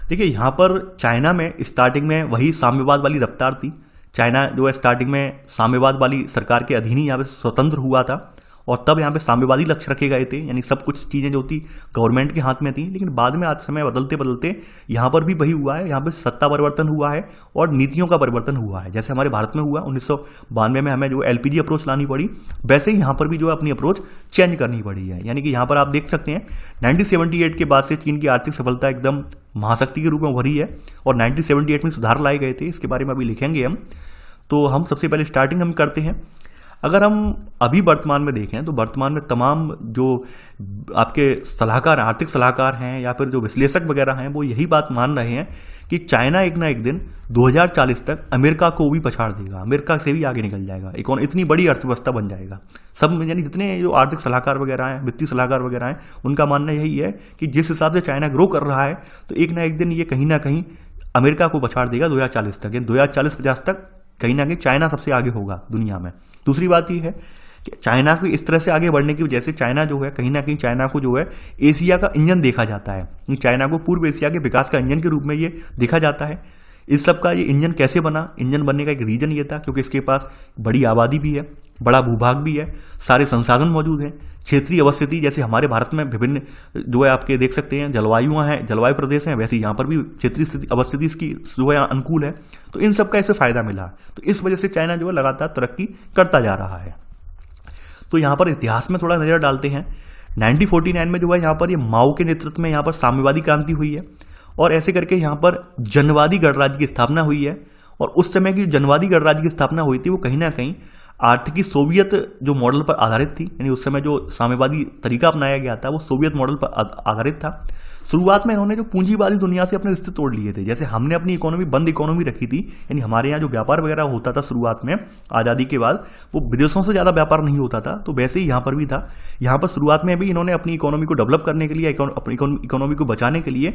देखिए, यहाँ पर चाइना में स्टार्टिंग में वही साम्यवाद वाली रफ्तार थी। चाइना जो है स्टार्टिंग में साम्यवाद वाली सरकार के अधीन ही यहाँ पे स्वतंत्र हुआ था, और तब यहाँ पे साम्यवादी लक्ष्य रखे गए थे, यानी सब कुछ चीज़ें जो थी गवर्नमेंट के हाथ में थी। लेकिन बाद में आज समय बदलते बदलते यहाँ पर भी वही हुआ है, यहाँ पे सत्ता परिवर्तन हुआ है और नीतियों का परिवर्तन हुआ है। जैसे हमारे भारत में हुआ 1992 में हमें जो LPG अप्रोच लानी पड़ी, वैसे ही यहाँ पर भी जो है अपनी अप्रोच चेंज करनी पड़ी है। यानी कि यहाँ पर आप देख सकते हैं 1978 के बाद से चीन की आर्थिक सफलता एकदम महाशक्ति के रूप में उभरी है, और 1978 में सुधार लाए गए थे, इसके बारे में अभी लिखेंगे हम। तो हम सबसे पहले स्टार्टिंग हम करते हैं। अगर हम अभी वर्तमान में देखें तो वर्तमान में तमाम जो आपके सलाहकार, आर्थिक सलाहकार हैं या फिर जो विश्लेषक वगैरह हैं, वो यही बात मान रहे हैं कि चाइना एक ना एक दिन 2040 तक अमेरिका को भी पछाड़ देगा, अमेरिका से भी आगे निकल जाएगा, इतनी बड़ी अर्थव्यवस्था बन जाएगा। सब यानी जितने जो आर्थिक सलाहकार वगैरह हैं, वित्तीय सलाहकार वगैरह हैं, उनका मानना यही है कि जिस हिसाब से चाइना ग्रो कर रहा है, तो एक ना एक दिन ये कहीं ना कहीं अमेरिका को पछाड़ देगा 2040 तक। 2040-50 तक कहीं ना कहीं चाइना सबसे आगे होगा दुनिया में। दूसरी बात यह है कि चाइना को इस तरह से आगे बढ़ने की वजह से चाइना जो है कहीं ना कहीं चाइना को जो है एशिया का इंजन देखा जाता है। चाइना को पूर्व एशिया के विकास का इंजन के रूप में ये देखा जाता है। इस सब का ये इंजन कैसे बना? इंजन बनने का एक रीजन ये था क्योंकि इसके पास बड़ी आबादी भी है, बड़ा भूभाग भी है, सारे संसाधन मौजूद हैं, क्षेत्रीय अवस्थिति जैसे हमारे भारत में विभिन्न जो है आपके देख सकते हैं जलवायु प्रदेश हैं, वैसे यहाँ पर भी क्षेत्रीय अवस्थिति इसकी जो है अनुकूल है। तो इन सब का ऐसे फायदा मिला, तो इस वजह से चाइना जो है लगातार तरक्की करता जा रहा है। तो यहाँ पर इतिहास में थोड़ा नजर डालते हैं। 1949 में जो है यहाँ पर ये माओ के नेतृत्व में यहाँ पर साम्यवादी क्रांति हुई है, और ऐसे करके यहाँ पर जनवादी गणराज्य की स्थापना हुई है। और उस समय की जनवादी गणराज्य की स्थापना हुई थी वो कहीं ना कहीं आर्थिकी सोवियत जो मॉडल पर आधारित थी, यानी उस समय जो साम्यवादी तरीका अपनाया गया था वो सोवियत मॉडल पर आधारित था। शुरुआत में इन्होंने जो पूंजीवादी दुनिया से अपने रिश्ते तोड़ लिए थे, जैसे हमने अपनी इकोनॉमी बंद इकोनॉमी रखी थी, यानी हमारे यहाँ जो व्यापार वगैरह होता था शुरुआत में आज़ादी के बाद वो विदेशों से ज़्यादा व्यापार नहीं होता था, तो वैसे ही यहाँ पर भी था। यहाँ पर शुरुआत में भी इन्होंने अपनी इकोनॉमी को डेवलप करने के लिए, अपनी इकोनॉमी को बचाने के लिए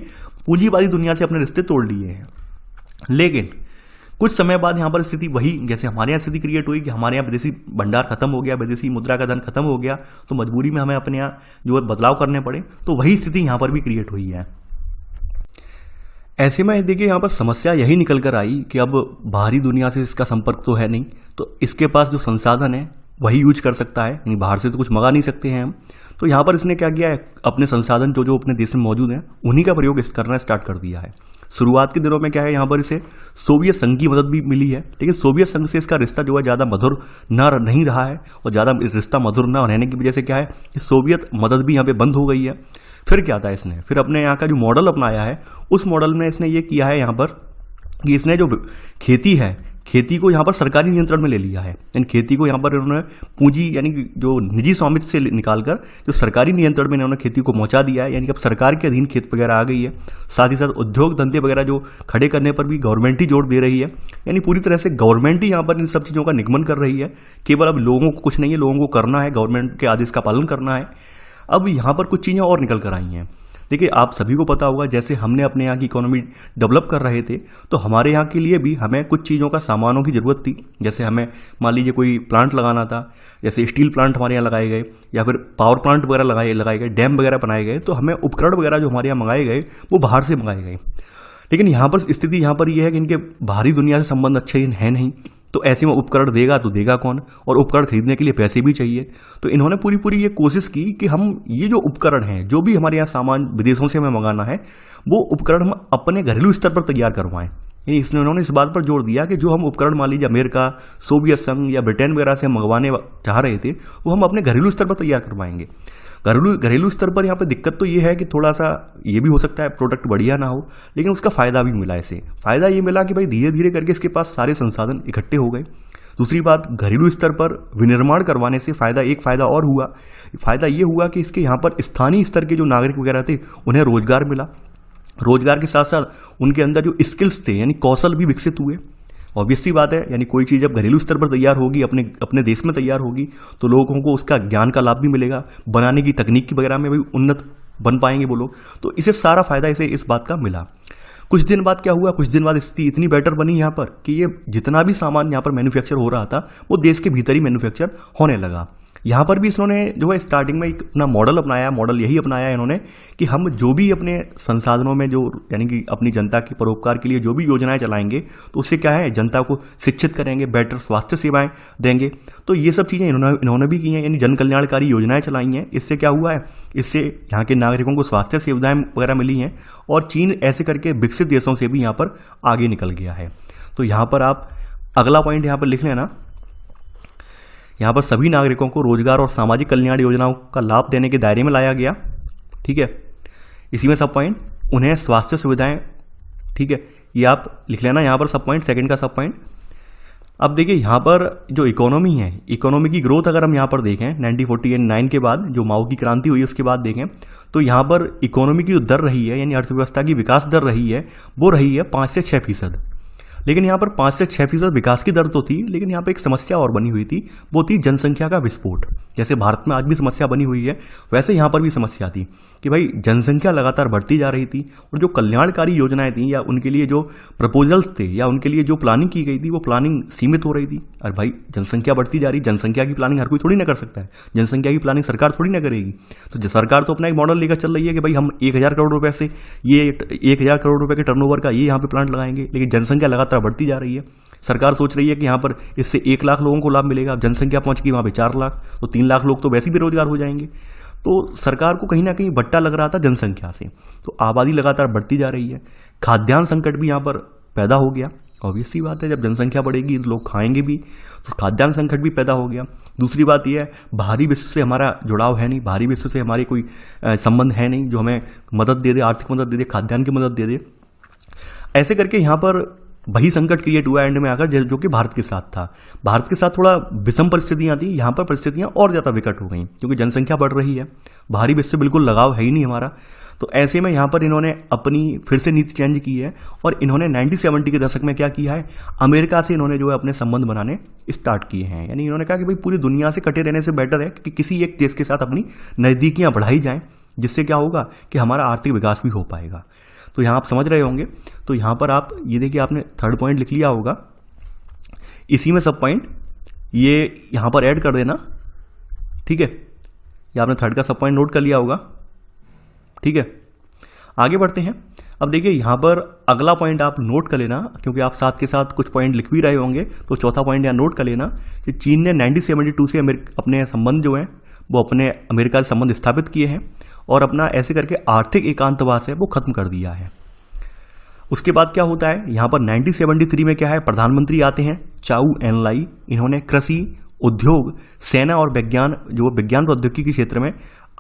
पूंजीवादी दुनिया से अपने रिश्ते तोड़ लिए हैं। लेकिन कुछ समय बाद यहाँ पर स्थिति वही जैसे हमारे यहाँ स्थिति क्रिएट हुई कि हमारे यहाँ विदेशी भंडार खत्म हो गया, विदेशी मुद्रा का धन खत्म हो गया, तो मजबूरी में हमें अपने यहाँ जो है बदलाव करने पड़े, तो वही स्थिति यहाँ पर भी क्रिएट हुई है। ऐसे में देखिए यहाँ पर समस्या यही निकल कर आई कि अब बाहरी दुनिया से इसका संपर्क तो है नहीं, तो इसके पास जो संसाधन है वही यूज कर सकता है, यानी बाहर से तो कुछ मंगा नहीं सकते हैं हम। तो यहाँ पर इसने क्या किया है, अपने संसाधन जो जो अपने देश में मौजूद हैं उन्हीं का प्रयोग करना स्टार्ट कर दिया है। शुरुआत के दिनों में क्या है, यहाँ पर इसे सोवियत संघ की मदद भी मिली है, लेकिन सोवियत संघ से इसका रिश्ता जो है ज़्यादा मधुर नहीं रहा है, और ज़्यादा रिश्ता मधुर न रहने की वजह से क्या है कि सोवियत मदद भी यहाँ पे बंद हो गई है। फिर क्या था, इसने फिर अपने यहाँ का जो मॉडल अपनाया है उस मॉडल में इसने ये किया है यहाँ पर कि इसने जो खेती है, खेती को यहाँ पर सरकारी नियंत्रण में ले लिया है। इन खेती को यहाँ पर इन्होंने पूंजी यानी जो निजी स्वामित्व से निकालकर जो सरकारी नियंत्रण में इन्होंने खेती को पहुँचा दिया है, यानी कि अब सरकार के अधीन खेत वगैरह आ गई है। साथ ही साथ उद्योग धंधे वगैरह जो खड़े करने पर भी गवर्नमेंट ही जोर दे रही है, यानी पूरी तरह से गवर्नमेंट ही यहाँ पर इन सब चीज़ों का निगमन कर रही है। केवल अब लोगों को कुछ नहीं है, लोगों को करना है, गवर्नमेंट के आदेश का पालन करना है। अब यहाँ पर कुछ चीज़ें और निकल कर आई हैं। देखिए, आप सभी को पता होगा जैसे हमने अपने यहाँ की इकोनॉमी डेवलप कर रहे थे, तो हमारे यहाँ के लिए भी हमें कुछ चीज़ों का सामानों की ज़रूरत थी। जैसे हमें मान लीजिए कोई प्लांट लगाना था, जैसे स्टील प्लांट हमारे यहाँ लगाए गए या फिर पावर प्लांट वगैरह लगाए गए, डैम वगैरह बनाए गए, तो हमें उपकरण वगैरह जो हमारे यहाँ मंगाए गए वो बाहर से मंगाए गए। लेकिन यहाँ पर स्थिति यहाँ पर यह है कि इनके बाहरी दुनिया से संबंध अच्छे है नहीं, तो ऐसे में उपकरण देगा तो देगा कौन, और उपकरण खरीदने के लिए पैसे भी चाहिए। तो इन्होंने पूरी ये कोशिश की कि हम ये जो उपकरण हैं, जो भी हमारे यहाँ सामान विदेशों से हमें मंगाना है, वो उपकरण हम अपने घरेलू स्तर पर तैयार करवाएं। इसने उन्होंने इस बात पर जोर दिया कि जो हम उपकरण मान लीजिए अमेरिका, सोवियत संघ या ब्रिटेन वगैरह से मंगवाने चाह रहे थे, वो हम अपने घरेलू स्तर पर तैयार करवाएंगे। घरेलू स्तर पर यहाँ पे दिक्कत तो ये है कि थोड़ा सा ये भी हो सकता है प्रोडक्ट बढ़िया ना हो, लेकिन उसका फ़ायदा भी मिला। इसे फ़ायदा ये मिला कि भाई धीरे धीरे करके इसके पास सारे संसाधन इकट्ठे हो गए। दूसरी बात, घरेलू स्तर पर विनिर्माण करवाने से एक फ़ायदा और हुआ। फ़ायदा ये हुआ कि इसके यहाँ पर स्थानीय स्तर के जो नागरिक वगैरह थे उन्हें रोजगार मिला। रोजगार के साथ साथ उनके अंदर जो स्किल्स थे यानी कौशल भी विकसित हुए। ऑब्वियस सी बात है, यानी कोई चीज़ जब घरेलू स्तर पर तैयार होगी, अपने अपने देश में तैयार होगी, तो लोगों को उसका ज्ञान का लाभ भी मिलेगा, बनाने की तकनीक की वगैरह में भी उन्नत बन पाएंगे वो लोग। तो इसे सारा फायदा इसे इस बात का मिला। कुछ दिन बाद क्या हुआ, कुछ दिन बाद स्थिति इतनी बेटर बनी यहाँ पर कि ये जितना भी सामान यहाँ पर मैन्युफैक्चर हो रहा था वो देश के भीतर ही मैन्युफैक्चर होने लगा। यहाँ पर भी इन्होंने जो है स्टार्टिंग में एक अपना मॉडल अपनाया, मॉडल यही अपनाया इन्होंने कि हम जो भी अपने संसाधनों में जो यानी कि अपनी जनता के परोपकार के लिए जो भी योजनाएं चलाएंगे तो उससे क्या है, जनता को शिक्षित करेंगे, बेटर स्वास्थ्य सेवाएं देंगे। तो ये सब चीज़ें इन्होंने भी की हैं, यानी जन कल्याणकारी योजनाएं चलाई हैं। इससे क्या हुआ है, इससे यहाँ के नागरिकों को स्वास्थ्य सुविधाएं वगैरह मिली हैं और चीन ऐसे करके विकसित देशों से भी यहाँ पर आगे निकल गया है। तो यहाँ पर आप अगला पॉइंट यहाँ पर लिख लेना, यहाँ पर सभी नागरिकों को रोजगार और सामाजिक कल्याण योजनाओं का लाभ देने के दायरे में लाया गया। ठीक है, इसी में सब पॉइंट उन्हें स्वास्थ्य सुविधाएं, ठीक है, ये आप लिख लेना यहाँ पर सब पॉइंट, सेकंड का सब पॉइंट। अब देखिए यहाँ पर जो इकोनॉमी है, इकोनॉमी की ग्रोथ अगर हम यहाँ पर देखें 1949 के बाद जो माओ की क्रांति हुई उसके बाद देखें तो यहाँ पर इकोनॉमी की जो दर रही है यानी अर्थव्यवस्था की विकास दर रही है वो रही है 5 से 6%। लेकिन यहाँ पर 5 से 6% विकास की दर तो थी, लेकिन यहाँ पर एक समस्या और बनी हुई थी, वो थी जनसंख्या का विस्फोट। जैसे भारत में आज भी समस्या बनी हुई है वैसे यहाँ पर भी समस्या थी कि भाई जनसंख्या लगातार बढ़ती जा रही थी और जो कल्याणकारी योजनाएं थी या उनके लिए जो प्रपोजल्स थे या उनके लिए जो प्लानिंग की गई थी वो प्लानिंग सीमित हो रही थी। और भाई जनसंख्या बढ़ती जा रही, जनसंख्या की प्लानिंग हर कोई थोड़ी ना कर सकता है, जनसंख्या की प्लानिंग सरकार थोड़ी ना करेगी। तो सरकार तो अपना एक मॉडल लेकर चल रही है कि भाई हम 1000 करोड़ रुपए से ये 1000 करोड़ रुपए के टर्नओवर का ये यहाँ पे प्लांट लगाएंगे, लेकिन जनसंख्या लगातार बढ़ती जा रही है। सरकार सोच रही है कि यहाँ पर इससे 1 लाख लोगों को लाभ मिलेगा, अब जनसंख्या पहुंच गई वहाँ पे 4 लाख, तो 3 लाख लोग तो वैसे ही बेरोजगार हो जाएंगे। तो सरकार को कहीं ना कहीं बट्टा लग रहा था जनसंख्या से। तो आबादी लगातार बढ़ती जा रही है, खाद्यान्न संकट भी यहाँ पर पैदा हो गया। ऑब्वियस सी बात है, जब जनसंख्या बढ़ेगी तो लोग खाएंगे भी, तो खाद्यान्न संकट भी पैदा हो गया। दूसरी बात यह है, बाहरी विश्व से हमारा जुड़ाव है नहीं, बाहरी विश्व से हमारी कोई संबंध है नहीं जो हमें मदद दे दे, आर्थिक मदद दे दे, खाद्यान्न की मदद दे दे। ऐसे करके यहाँ पर वही संकट क्रिएट हुआ एंड में आकर जो कि भारत के साथ था। भारत के साथ थोड़ा विषम परिस्थितियां थी, यहाँ पर परिस्थितियां और ज़्यादा विकट हो गई क्योंकि जनसंख्या बढ़ रही है, बाहरी विश्व से बिल्कुल लगाव है ही नहीं हमारा। तो ऐसे में यहाँ पर इन्होंने अपनी फिर से नीति चेंज की है और इन्होंने 1970 के दशक में क्या किया है, अमेरिका से इन्होंने जो है अपने संबंध बनाने स्टार्ट किए हैं। यानी इन्होंने कहा कि भाई पूरी दुनिया से कटे रहने से बेटर है कि किसी एक देश के साथ अपनी नज़दीकियाँ बढ़ाई जाएँ, जिससे क्या होगा कि हमारा आर्थिक विकास भी हो पाएगा। तो यहाँ आप समझ रहे होंगे। तो यहाँ पर आप ये देखिए आपने थर्ड पॉइंट लिख लिया होगा, इसी में सब पॉइंट ये यहाँ पर ऐड कर देना। ठीक है, ये आपने थर्ड का सब पॉइंट नोट कर लिया होगा। ठीक है, आगे बढ़ते हैं। अब देखिए यहाँ पर अगला पॉइंट आप नोट कर लेना, क्योंकि आप साथ के साथ कुछ पॉइंट लिख भी रहे होंगे, तो चौथा पॉइंट यहाँ नोट कर लेना कि चीन ने 1972 से अपने संबंध जो है वो अपने अमेरिका से संबंध स्थापित किए हैं और अपना ऐसे करके आर्थिक एकांतवास है वो खत्म कर दिया है। उसके बाद क्या होता है, यहाँ पर 1973 में क्या है, प्रधानमंत्री आते हैं चाउ एनलाई। इन्होंने कृषि, उद्योग, सेना और विज्ञान जो विज्ञान प्रौद्योगिकी के क्षेत्र में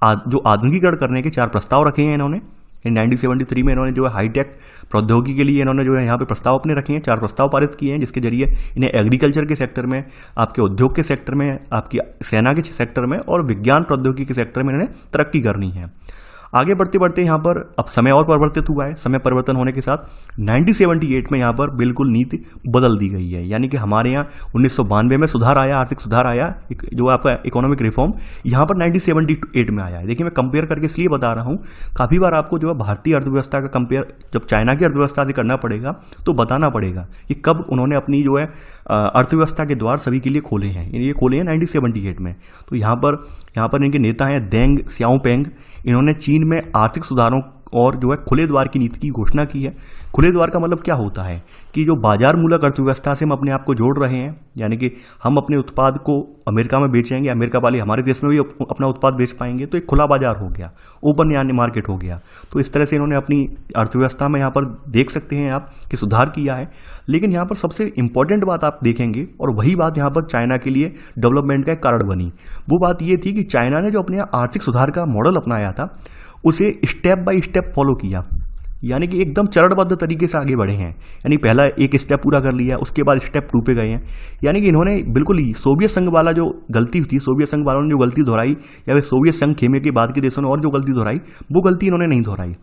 जो आधुनिकीकरण करने के 4 प्रस्ताव रखे हैं इन्होंने। 1973 में इन्होंने जो है हाईटेक प्रौद्योगिकी के लिए इन्होंने जो है यहाँ पे प्रस्ताव अपने रखे हैं, 4 प्रस्ताव पारित किए हैं, जिसके जरिए इन्हें एग्रीकल्चर के सेक्टर में, आपके उद्योग के सेक्टर में, आपकी सेना के सेक्टर में और विज्ञान प्रौद्योगिकी के सेक्टर में इन्हें तरक्की करनी है। आगे बढ़ते बढ़ते यहाँ पर अब समय और परिवर्तित हुआ है। समय परिवर्तन होने के साथ 1978 में यहाँ पर बिल्कुल नीति बदल दी गई है। यानी कि हमारे यहाँ 1992 में सुधार आया, आर्थिक सुधार आया, जो आपका इकोनॉमिक रिफॉर्म यहाँ पर 1978 में आया है। देखिए मैं कंपेयर करके इसलिए बता रहा हूँ, काफ़ी बार आपको जो है भारतीय अर्थव्यवस्था का कंपेयर जब चाइना की अर्थव्यवस्था से करना पड़ेगा तो बताना पड़ेगा कि कब उन्होंने अपनी जो है अर्थव्यवस्था के द्वार सभी के लिए खोले हैं। ये खोले हैं 1978 में। तो यहाँ पर इनके नेता हैं देंग सियाओपेंग। इन्होंने चीन में आर्थिक सुधारों और जो है खुले द्वार की नीति की घोषणा की है। खुले द्वार का मतलब क्या होता है कि जो बाजार मूलक अर्थव्यवस्था से हम अपने आप को जोड़ रहे हैं, यानी कि हम अपने उत्पाद को अमेरिका में बेचेंगे, अमेरिका वाले हमारे देश में भी अपना उत्पाद बेच पाएंगे, तो एक खुला बाजार हो गया, ओपन यानी मार्केट हो गया। तो इस तरह से इन्होंने अपनी अर्थव्यवस्था में यहाँ पर देख सकते हैं आप कि सुधार किया है। लेकिन यहाँ पर सबसे इंपॉर्टेंट बात आप देखेंगे, और वही बात यहाँ पर चाइना के लिए डेवलपमेंट का एक कारण बनी, वो बात ये थी कि चाइना ने जो अपने आर्थिक सुधार का मॉडल अपनाया था उसे स्टेप बाय स्टेप फॉलो किया, यानी कि एकदम चरणबद्ध तरीके से आगे बढ़े हैं। यानी पहला एक स्टेप पूरा कर लिया, उसके बाद स्टेप 2 पे गए हैं। यानी कि इन्होंने बिल्कुल ही सोवियत संघ वाला जो गलती थी, सोवियत संघ वालों ने जो गलती दोहराई, या फिर सोवियत संघ खेमे के बाद के देशों ने और जो गलती दोहराई, वो गलती इन्होंने नहीं दोहराई।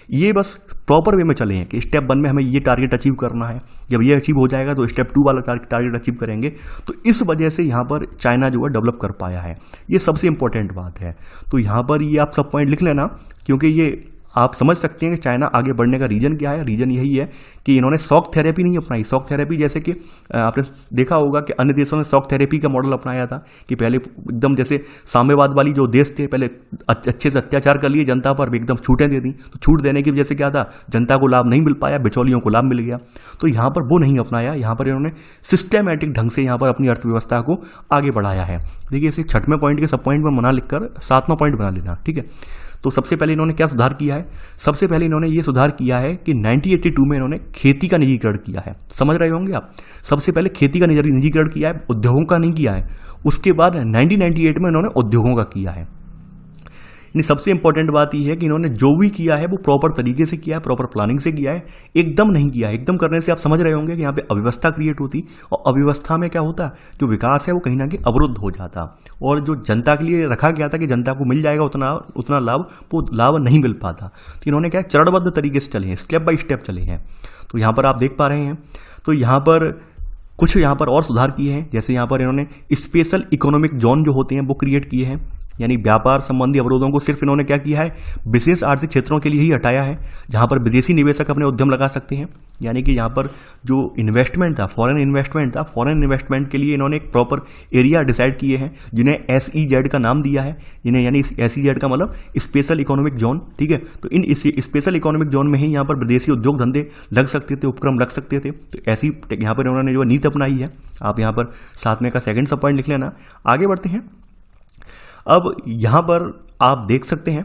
ये बस प्रॉपर वे में चले हैं कि स्टेप 1 में हमें ये टारगेट अचीव करना है, जब ये अचीव हो जाएगा तो स्टेप 2 वाला टारगेट अचीव करेंगे। तो इस वजह से यहाँ पर चाइना जो है डेवलप कर पाया है, ये सबसे इंपॉर्टेंट बात है। तो यहाँ पर ये आप सब पॉइंट लिख लेना, क्योंकि ये आप समझ सकते हैं कि चाइना आगे बढ़ने का रीजन क्या है। रीजन यही है कि इन्होंने शॉक थेरेपी नहीं अपनाई। शॉक थेरेपी जैसे कि आपने देखा होगा कि अन्य देशों ने शॉक थेरेपी का मॉडल अपनाया था कि पहले एकदम जैसे साम्यवाद वाली जो देश थे, पहले अच्छे से अत्याचार कर लिए जनता पर, भी एकदम छूटें दे दी। तो छूट देने की वजह से क्या था, जनता को लाभ नहीं मिल पाया, बिचौलियों को लाभ मिल गया। तो यहाँ पर वो नहीं अपनाया, यहाँ पर इन्होंने सिस्टमैटिक ढंग से यहाँ पर अपनी अर्थव्यवस्था को आगे बढ़ाया है। देखिए इसे 6वें पॉइंट के सब पॉइंट में बना लिखकर 7वां पॉइंट बना लेना, ठीक है। तो सबसे पहले इन्होंने क्या सुधार किया है, सबसे पहले इन्होंने ये सुधार किया है कि 1982 में इन्होंने खेती का निजीकरण किया है। समझ रहे होंगे आप, सबसे पहले खेती का निजीकरण किया है, उद्योगों का नहीं किया है। उसके बाद 1998 में इन्होंने उद्योगों का किया है। सबसे इंपॉर्टेंट बात यह है कि इन्होंने जो भी किया है वो प्रॉपर तरीके से किया है, प्रॉपर प्लानिंग से किया है, एकदम नहीं किया है। एकदम करने से आप समझ रहे होंगे कि यहाँ पे अव्यवस्था क्रिएट होती, और अव्यवस्था में क्या होता, जो विकास है वो कहीं ना कहीं अवरुद्ध हो जाता, और जो जनता के लिए रखा गया था कि जनता को मिल जाएगा उतना लाभ, वो लाभ नहीं मिल पाता। तो इन्होंने क्या चरणबद्ध तरीके से चले हैं, स्टेप बाय स्टेप चले हैं। तो यहाँ पर आप देख पा रहे हैं, तो यहाँ पर कुछ यहाँ पर और सुधार किए हैं। जैसे यहाँ पर इन्होंने स्पेशल इकोनॉमिक जोन जो होते हैं वो क्रिएट किए हैं, यानी व्यापार संबंधी अवरोधों को सिर्फ इन्होंने क्या किया है, विशेष आर्थिक क्षेत्रों के लिए ही हटाया है, जहां पर विदेशी निवेशक अपने उद्यम लगा सकते हैं। यानी कि यहाँ पर जो इन्वेस्टमेंट था, फॉरेन इन्वेस्टमेंट के लिए इन्होंने एक प्रॉपर एरिया डिसाइड किए हैं, जिन्हें SEZ का नाम दिया है, जिन्हें यानी SEZ का मतलब स्पेशल इकोनॉमिक जोन, ठीक है। तो इन स्पेशल इकोनॉमिक जोन में ही यहाँ पर विदेशी उद्योग धंधे लग सकते थे, उपक्रम लग सकते थे। तो ऐसी यहाँ पर इन्होंने जो नीति अपनाई है, आप यहाँ पर 7वें का 2nd सब पॉइंट लिख लेना। आगे बढ़ते हैं। अब यहाँ पर आप देख सकते हैं,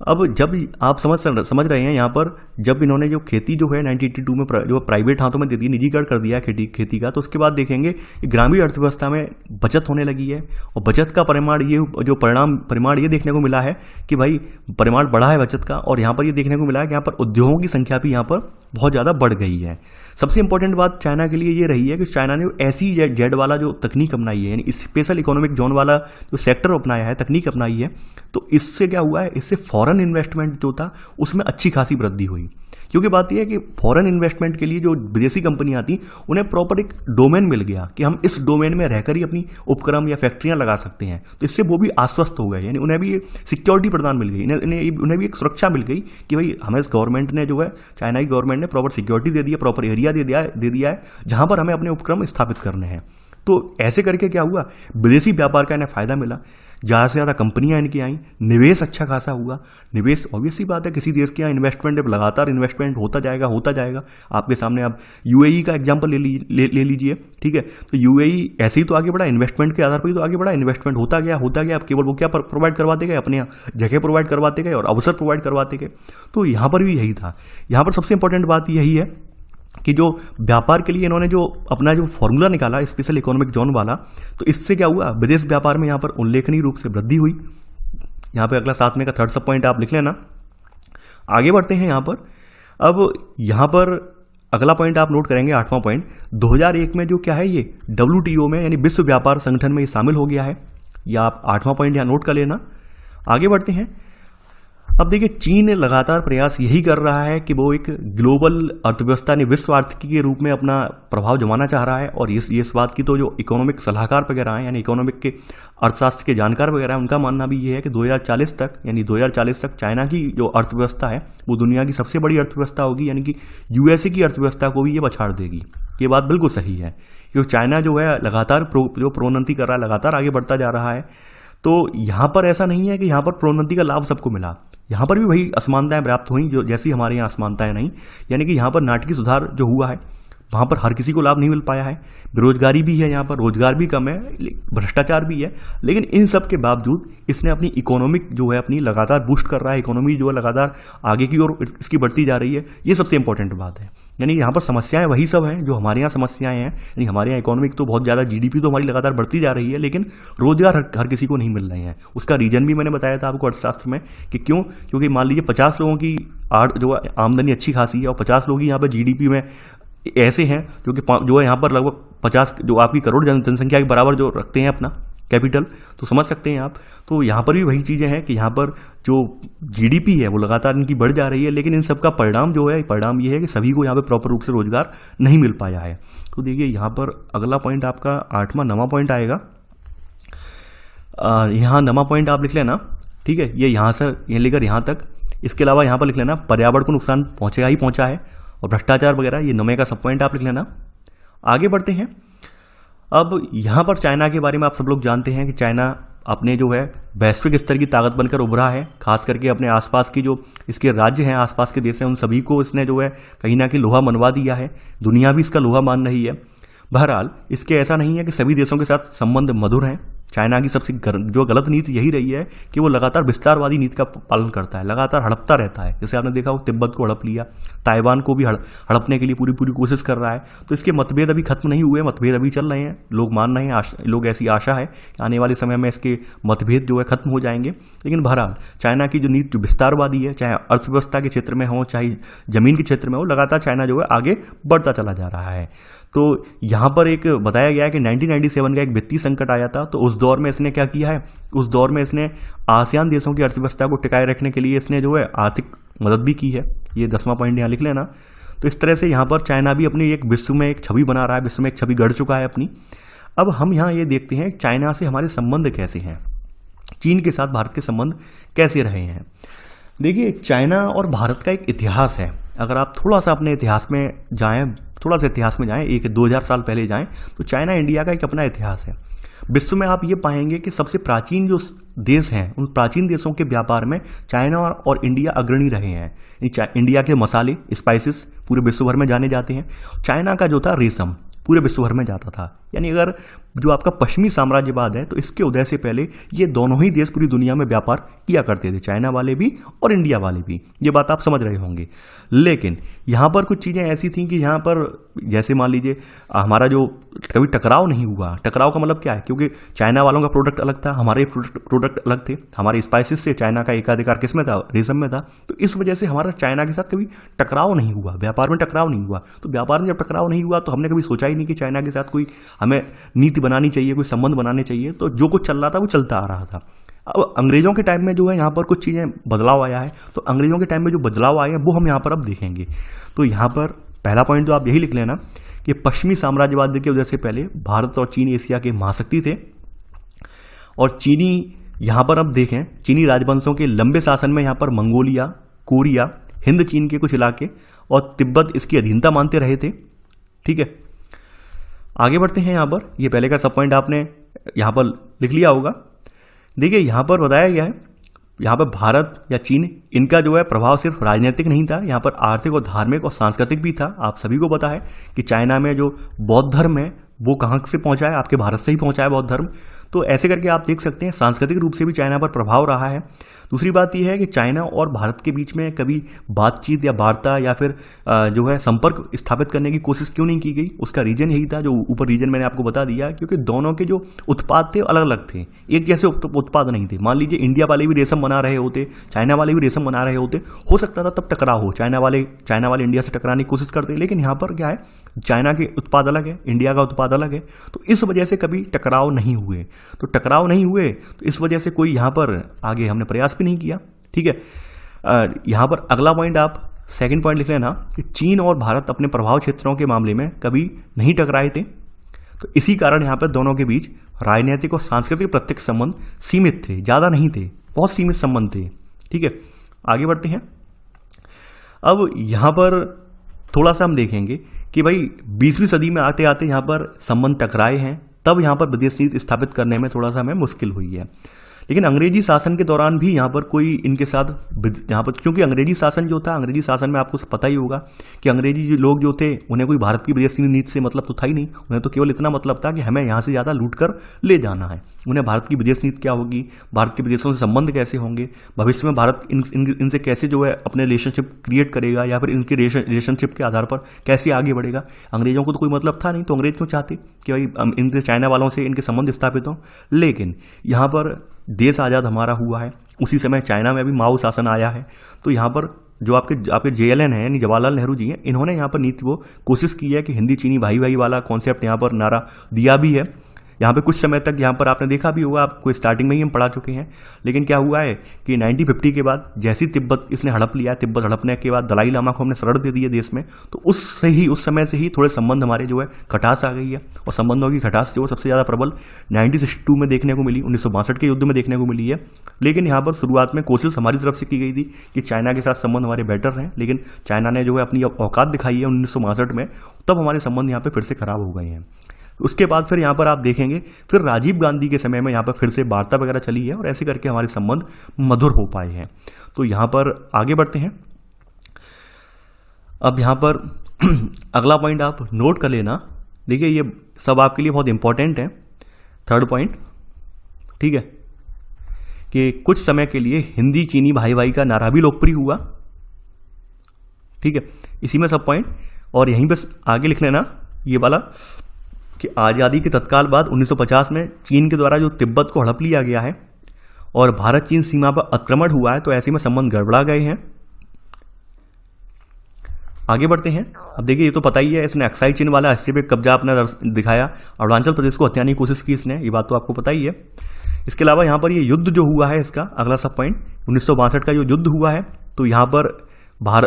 अब जब आप समझ रहे हैं, यहाँ पर जब इन्होंने जो खेती जो है 1982 में जो प्राइवेट हाथों में दे दी, निजीकरण कर दिया खेती का, तो उसके बाद देखेंगे कि ग्रामीण अर्थव्यवस्था में बचत होने लगी है। और बचत का परिमाण ये जो परिमाण ये देखने को मिला है कि भाई परिमाण बढ़ा है बचत का, और यहाँ पर ये देखने को मिला है कि यहाँ पर उद्योगों की संख्या भी यहाँ पर बहुत ज़्यादा बढ़ गई है। सबसे इंपॉर्टेंट बात चाइना के लिए ये रही है कि चाइना ने SEZ वाला जो तकनीक अपनाई है, यानी स्पेशल इकोनॉमिक जोन वाला जो सेक्टर अपनाया है, तकनीक अपनाई है, तो इससे क्या हुआ है, इससे फॉरेन इन्वेस्टमेंट जो था उसमें अच्छी खासी वृद्धि हुई। क्योंकि बात यह है कि फॉरेन इन्वेस्टमेंट के लिए जो विदेशी कंपनियां आती, उन्हें प्रॉपर एक डोमेन मिल गया कि हम इस डोमेन में रहकर ही अपनी उपक्रम या फैक्ट्रियां लगा सकते हैं। तो इससे वो भी आश्वस्त हो गए, यानी उन्हें भी सिक्योरिटी प्रदान मिल गई, उन्हें भी एक सुरक्षा मिल गई कि भाई हमें गवर्नमेंट ने जो है, चाइना की गवर्नमेंट ने प्रॉपर सिक्योरिटी दे दी है, प्रॉपर एरिया दे दिया है जहां पर हमें अपने उपक्रम स्थापित करने हैं। तो ऐसे करके क्या हुआ, विदेशी व्यापार का इन्हें फायदा मिला, ज़्यादा से ज़्यादा कंपनियां इनकी आई, निवेश अच्छा खासा हुआ। निवेश ऑब्वियस सी बात है, किसी देश के यहाँ इन्वेस्टमेंट जब लगातार इन्वेस्टमेंट होता जाएगा। आपके सामने आप UAE का एग्जांपल ले लीजिए, ठीक है। तो UAE ऐसे ही तो आगे बढ़ा, इन्वेस्टमेंट के आधार पर ही तो आगे बढ़ा। इन्वेस्टमेंट होता गया, अब केवल वो क्या प्रोवाइड करवाते गए, अपने यहाँ जगह प्रोवाइड करवाते गए और अवसर प्रोवाइड करवाते गए। तो यहाँ पर भी यही था। यहाँ पर सबसे इंपॉर्टेंट बात यही है कि जो व्यापार के लिए इन्होंने जो अपना जो फॉर्मूला निकाला स्पेशल इकोनॉमिक जोन वाला, तो इससे क्या हुआ, विदेश व्यापार में यहाँ पर उल्लेखनीय रूप से वृद्धि हुई। यहाँ पे अगला 7वें का 3rd सब पॉइंट आप लिख लेना। आगे बढ़ते हैं यहाँ पर। अब यहाँ पर अगला पॉइंट आप नोट करेंगे, 8वां पॉइंट, 2001 में जो क्या है, ये WTO में यानी विश्व व्यापार संगठन में ये शामिल हो गया है। या आप 8वां पॉइंट यहाँ नोट कर लेना। आगे बढ़ते हैं। अब देखिए, चीन लगातार प्रयास यही कर रहा है कि वो एक ग्लोबल अर्थव्यवस्था ने विश्व आर्थिकी के रूप में अपना प्रभाव जमाना चाह रहा है। और इस बात की तो जो इकोनॉमिक सलाहकार वगैरह हैं, यानी इकोनॉमिक के अर्थशास्त्र के जानकार वगैरह हैं, उनका मानना भी ये है कि 2040 तक चाइना की जो अर्थव्यवस्था है वो दुनिया की सबसे बड़ी अर्थव्यवस्था होगी, यानी कि USA की अर्थव्यवस्था को भी ये पछाड़ देगी। ये बात बिल्कुल सही है, क्योंकि चाइना जो है लगातार प्रोन्नति कर रहा है, लगातार आगे बढ़ता जा रहा है। तो यहाँ पर ऐसा नहीं है कि यहाँ पर प्रोन्नति का लाभ सबको मिला, यहाँ पर भी वही असमानताएं प्राप्त हुई जो जैसी हमारे यहाँ असमानताएं नहीं। यानी कि यहाँ पर नाटकीय सुधार जो हुआ है, वहाँ पर हर किसी को लाभ नहीं मिल पाया है। बेरोजगारी भी है, यहाँ पर रोजगार भी कम है, भ्रष्टाचार भी है। लेकिन इन सब के बावजूद इसने अपनी इकोनॉमिक जो है अपनी लगातार बूस्ट कर रहा है, इकोनॉमी जो है लगातार आगे की ओर इसकी बढ़ती जा रही है। ये सबसे इंपॉर्टेंट बात है। यानी यहाँ पर समस्याएं वही सब हैं जो हमारे यहाँ समस्याएं हैं। यानी हमारे यहाँ इकोनॉमिक तो बहुत ज़्यादा, GDP तो हमारी लगातार बढ़ती जा रही है, लेकिन रोजगार हर किसी को नहीं मिल रहे हैं। उसका रीजन भी मैंने बताया था आपको अर्थशास्त्र में कि क्यों, क्योंकि मान लीजिए 50 लोगों की जो आमदनी अच्छी खासी है और 50 लोग ही यहाँ पर GDP में ऐसे हैं जो है यहाँ पर लगभग 50 जो आपकी करोड़ जनसंख्या के बराबर जो रखते हैं अपना कैपिटल, तो समझ सकते हैं आप। तो यहाँ पर भी वही चीज़ें हैं कि यहाँ पर जो जीडीपी है वो लगातार इनकी बढ़ जा रही है, लेकिन इन सबका परिणाम जो है, परिणाम ये है कि सभी को यहाँ पे प्रॉपर रूप से रोजगार नहीं मिल पाया है। तो देखिए यहाँ पर अगला पॉइंट आपका 8वां 9वां पॉइंट आएगा। यहाँ 9वां पॉइंट आप लिख लेना, ठीक है, ये यहाँ से ये लेकर यहाँ तक। इसके अलावा यहाँ पर लिख लेना पर्यावरण को नुकसान पहुँचेगा ही पहुँचा है, और भ्रष्टाचार वगैरह, ये 9वें का सब पॉइंट आप लिख लेना। आगे बढ़ते हैं। अब यहाँ पर चाइना के बारे में आप सब लोग जानते हैं कि चाइना अपने जो है वैश्विक स्तर की ताकत बनकर उभरा है, खास करके अपने आसपास की जो इसके राज्य हैं, आसपास के देश हैं, उन सभी को इसने जो है कहीं ना कहीं लोहा मनवा दिया है। दुनिया भी इसका लोहा मान रही है। बहरहाल इसके ऐसा नहीं है कि सभी देशों के साथ संबंध मधुर हैं। चाइना की सबसे जो गलत नीति यही रही है कि वो लगातार विस्तारवादी नीति का पालन करता है, लगातार हड़पता रहता है। जैसे आपने देखा वो तिब्बत को हड़प लिया, ताइवान को भी हड़पने के लिए पूरी कोशिश कर रहा है। तो इसके मतभेद अभी खत्म नहीं हुए, मतभेद अभी चल रहे हैं, लोग मान रहे हैं, लोग ऐसी आशा है कि आने वाले समय में इसके मतभेद जो है खत्म हो जाएंगे। लेकिन बहरहाल चाइना की जो नीति जो विस्तारवादी है, चाहे अर्थव्यवस्था के क्षेत्र में हो, चाहे जमीन के क्षेत्र में हो, लगातार चाइना जो है आगे बढ़ता चला जा रहा है। तो यहाँ पर एक बताया गया है कि 1997 का एक वित्तीय संकट आया था, तो उस दौर में इसने क्या किया है, उस दौर में इसने आसियान देशों की अर्थव्यवस्था को टिकाए रखने के लिए इसने जो है आर्थिक मदद भी की है। ये 10वां पॉइंट यहाँ लिख लेना। तो इस तरह से यहाँ पर चाइना भी अपनी एक विश्व में एक छवि बना रहा है, विश्व में एक छवि गढ़ चुका है अपनी। अब हम यहाँ ये देखते हैं चाइना से हमारे संबंध कैसे हैं, चीन के साथ भारत के संबंध कैसे रहे हैं। देखिए चाइना और भारत का एक इतिहास है। अगर आप थोड़ा सा अपने इतिहास में जाएं, थोड़ा सा इतिहास में जाएं, 2000 साल पहले जाएं, तो चाइना इंडिया का एक अपना इतिहास है। विश्व में आप ये पाएंगे कि सबसे प्राचीन जो देश हैं, उन प्राचीन देशों के व्यापार में चाइना और इंडिया अग्रणी रहे हैं। इंडिया के मसाले, स्पाइसेस पूरे विश्व भर में जाने जाते हैं। चाइना का जो था रेशम पूरे विश्व भर में जाता था। यानी अगर जो आपका पश्चिमी साम्राज्यवाद है, तो इसके उदय से पहले ये दोनों ही देश पूरी दुनिया में व्यापार किया करते थे, चाइना वाले भी और इंडिया वाले भी। ये बात आप समझ रहे होंगे। लेकिन यहाँ पर कुछ चीज़ें ऐसी थी कि यहाँ पर जैसे मान लीजिए हमारा जो कभी टकराव नहीं हुआ। टकराव का मतलब क्या है, क्योंकि चाइना वालों का प्रोडक्ट अलग था, हमारे प्रोडक्ट अलग थे। हमारे स्पाइसेस से चाइना का एकाधिकार किस में था, रेशम में था। तो इस वजह से हमारा चाइना के साथ कभी टकराव नहीं हुआ, व्यापार में टकराव नहीं हुआ। तो व्यापार में जब टकराव नहीं हुआ तो हमने कभी सोचा ही नहीं कि चाइना के साथ कोई हमें नीति बनानी चाहिए, कोई संबंध बनाने चाहिए। तो जो कुछ चल रहा था वो चलता आ रहा था। अब अंग्रेजों के टाइम में जो है यहाँ पर कुछ चीज़ें बदलाव आया है। तो अंग्रेजों के टाइम में जो बदलाव आया है वो हम यहाँ पर अब देखेंगे। तो यहाँ पर पहला पॉइंट तो आप यही लिख लेना कि पश्चिमी साम्राज्यवाद की वजह से पहले भारत और चीन एशिया के महाशक्ति थे। और चीनी यहाँ पर अब देखें, चीनी राजवंशों के लंबे शासन में यहाँ पर मंगोलिया, कोरिया, हिंद चीन के कुछ इलाके और तिब्बत इसकी अधीनता मानते रहे थे। ठीक है, आगे बढ़ते हैं। यहाँ पर ये पहले का सब पॉइंट आपने यहाँ पर लिख लिया होगा। देखिए यहाँ पर बताया गया है, यहाँ पर भारत या चीन, इनका जो है प्रभाव सिर्फ राजनीतिक नहीं था, यहाँ पर आर्थिक और धार्मिक और सांस्कृतिक भी था। आप सभी को पता है कि चाइना में जो बौद्ध धर्म है वो कहाँ से पहुँचा है, आपके भारत से ही पहुँचा है बौद्ध धर्म। तो ऐसे करके आप देख सकते हैं सांस्कृतिक रूप से भी चाइना पर प्रभाव रहा है। दूसरी बात यह है कि चाइना और भारत के बीच में कभी बातचीत या वार्ता या फिर जो है संपर्क स्थापित करने की कोशिश क्यों नहीं की गई, उसका रीजन यही था जो ऊपर रीजन मैंने आपको बता दिया, क्योंकि दोनों के जो उत्पाद थे अलग अलग थे, एक जैसे उत्पाद नहीं थे। मान लीजिए इंडिया वाले भी रेशम बना रहे होते, चाइना वाले भी रेशम बना रहे होते, हो सकता था तब टकराव हो, चाइना वाले इंडिया से टकराने की कोशिश करते। लेकिन यहाँ पर क्या है, चाइना के उत्पाद अलग है, इंडिया का उत्पाद अलग है, तो इस वजह से कभी टकराव नहीं हुए। तो टकराव नहीं हुए तो इस वजह से कोई यहाँ पर आगे हमने प्रयास भी नहीं किया। ठीक है, यहाँ पर अगला पॉइंट आप सेकंड पॉइंट लिख लेना कि चीन और भारत अपने प्रभाव क्षेत्रों के मामले में कभी नहीं टकराए थे। तो इसी कारण यहाँ पर दोनों के बीच राजनीतिक और सांस्कृतिक प्रत्यक्ष संबंध सीमित थे, ज़्यादा नहीं थे, बहुत सीमित संबंध थे। ठीक है, आगे बढ़ते हैं। अब यहाँ पर थोड़ा सा हम देखेंगे कि भाई 20वीं सदी में आते आते यहाँ पर संबंध टकराए हैं, तब यहाँ पर विदेश नीति स्थापित करने में थोड़ा सा हमें मुश्किल हुई है। लेकिन अंग्रेजी शासन के दौरान भी यहाँ पर कोई इनके साथ यहाँ पर, क्योंकि अंग्रेजी शासन जो था, अंग्रेजी शासन में आपको पता ही होगा कि अंग्रेजी लोग जो थे उन्हें कोई भारत की विदेशी नीति से मतलब तो था ही नहीं। उन्हें तो केवल इतना मतलब था कि हमें यहाँ से ज़्यादा लूट कर ले जाना है। उन्हें भारत की विदेश नीति क्या होगी, भारत के विदेशों से संबंध कैसे होंगे, भविष्य में भारत इनसे कैसे जो है अपने रिलेशनशिप क्रिएट करेगा या फिर इनके रिलेशनशिप के आधार पर कैसे आगे बढ़ेगा। अंग्रेजों को तो कोई मतलब था नहीं, तो अंग्रेज क्यों चाहते कि भाई इनके चाइना वालों से इनके संबंध स्थापित हों। लेकिन यहाँ पर देश आज़ाद हमारा हुआ है, उसी समय चाइना में भी माओ शासन आया है, तो यहाँ पर जो आपके JLN है यानी जवाहरलाल नेहरू जी हैं, इन्होंने यहाँ पर नीति वो कोशिश की है कि हिंदी चीनी भाई भाई वाला कॉन्सेप्ट यहाँ पर नारा दिया भी है। यहाँ पे कुछ समय तक यहाँ पर आपने देखा भी होगा, आपको स्टार्टिंग में ही हम पढ़ा चुके हैं। लेकिन क्या हुआ है कि 1950 के बाद जैसी तिब्बत इसने हड़प लिया, तिब्बत हड़पने के बाद दलाई लामा को हमने शरण दे दी है देश में, तो उस समय से ही थोड़े संबंध हमारे जो है खटास आ गई है। और संबंधों की खटास जो सबसे ज़्यादा प्रबल 1962 में देखने को मिली, 1962 के युद्ध में देखने को मिली है। लेकिन यहाँ पर शुरुआत में कोशिश हमारी तरफ से की गई थी कि चाइना के साथ संबंध हमारे बेटर हैं, लेकिन चाइना ने जो है अपनी औकात दिखाई है 1962 में, तब हमारे संबंध यहाँ पे फिर से खराब हो गए हैं। उसके बाद फिर यहाँ पर आप देखेंगे फिर राजीव गांधी के समय में यहाँ पर फिर से वार्ता वगैरह चली है और ऐसे करके हमारे संबंध मधुर हो पाए हैं। तो यहाँ पर आगे बढ़ते हैं। अब यहाँ पर अगला पॉइंट आप नोट कर लेना, देखिए ये सब आपके लिए बहुत इंपॉर्टेंट है। थर्ड पॉइंट, ठीक है, कि कुछ समय के लिए हिंदी चीनी भाई भाई का नारा भी लोकप्रिय हुआ, ठीक है, इसी में सब पॉइंट। और यहीं पर आगे लिख लेना ये वाला कि आज़ादी के तत्काल बाद 1950 में चीन के द्वारा जो तिब्बत को हड़प लिया गया है और भारत चीन सीमा पर आक्रमण हुआ है, तो ऐसे में संबंध गड़बड़ा गए हैं। आगे बढ़ते हैं। अब देखिए ये तो पता ही है, इसने अक्साई चीन वाला हिस्से पे कब्जा अपना दिखाया, अरुणाचल प्रदेश को हत्याने की कोशिश की इसने, ये बात तो आपको पता ही है। इसके अलावा यहाँ पर ये युद्ध जो हुआ है, इसका अगला सब पॉइंट 1962 का जो युद्ध हुआ है, तो यहाँ पर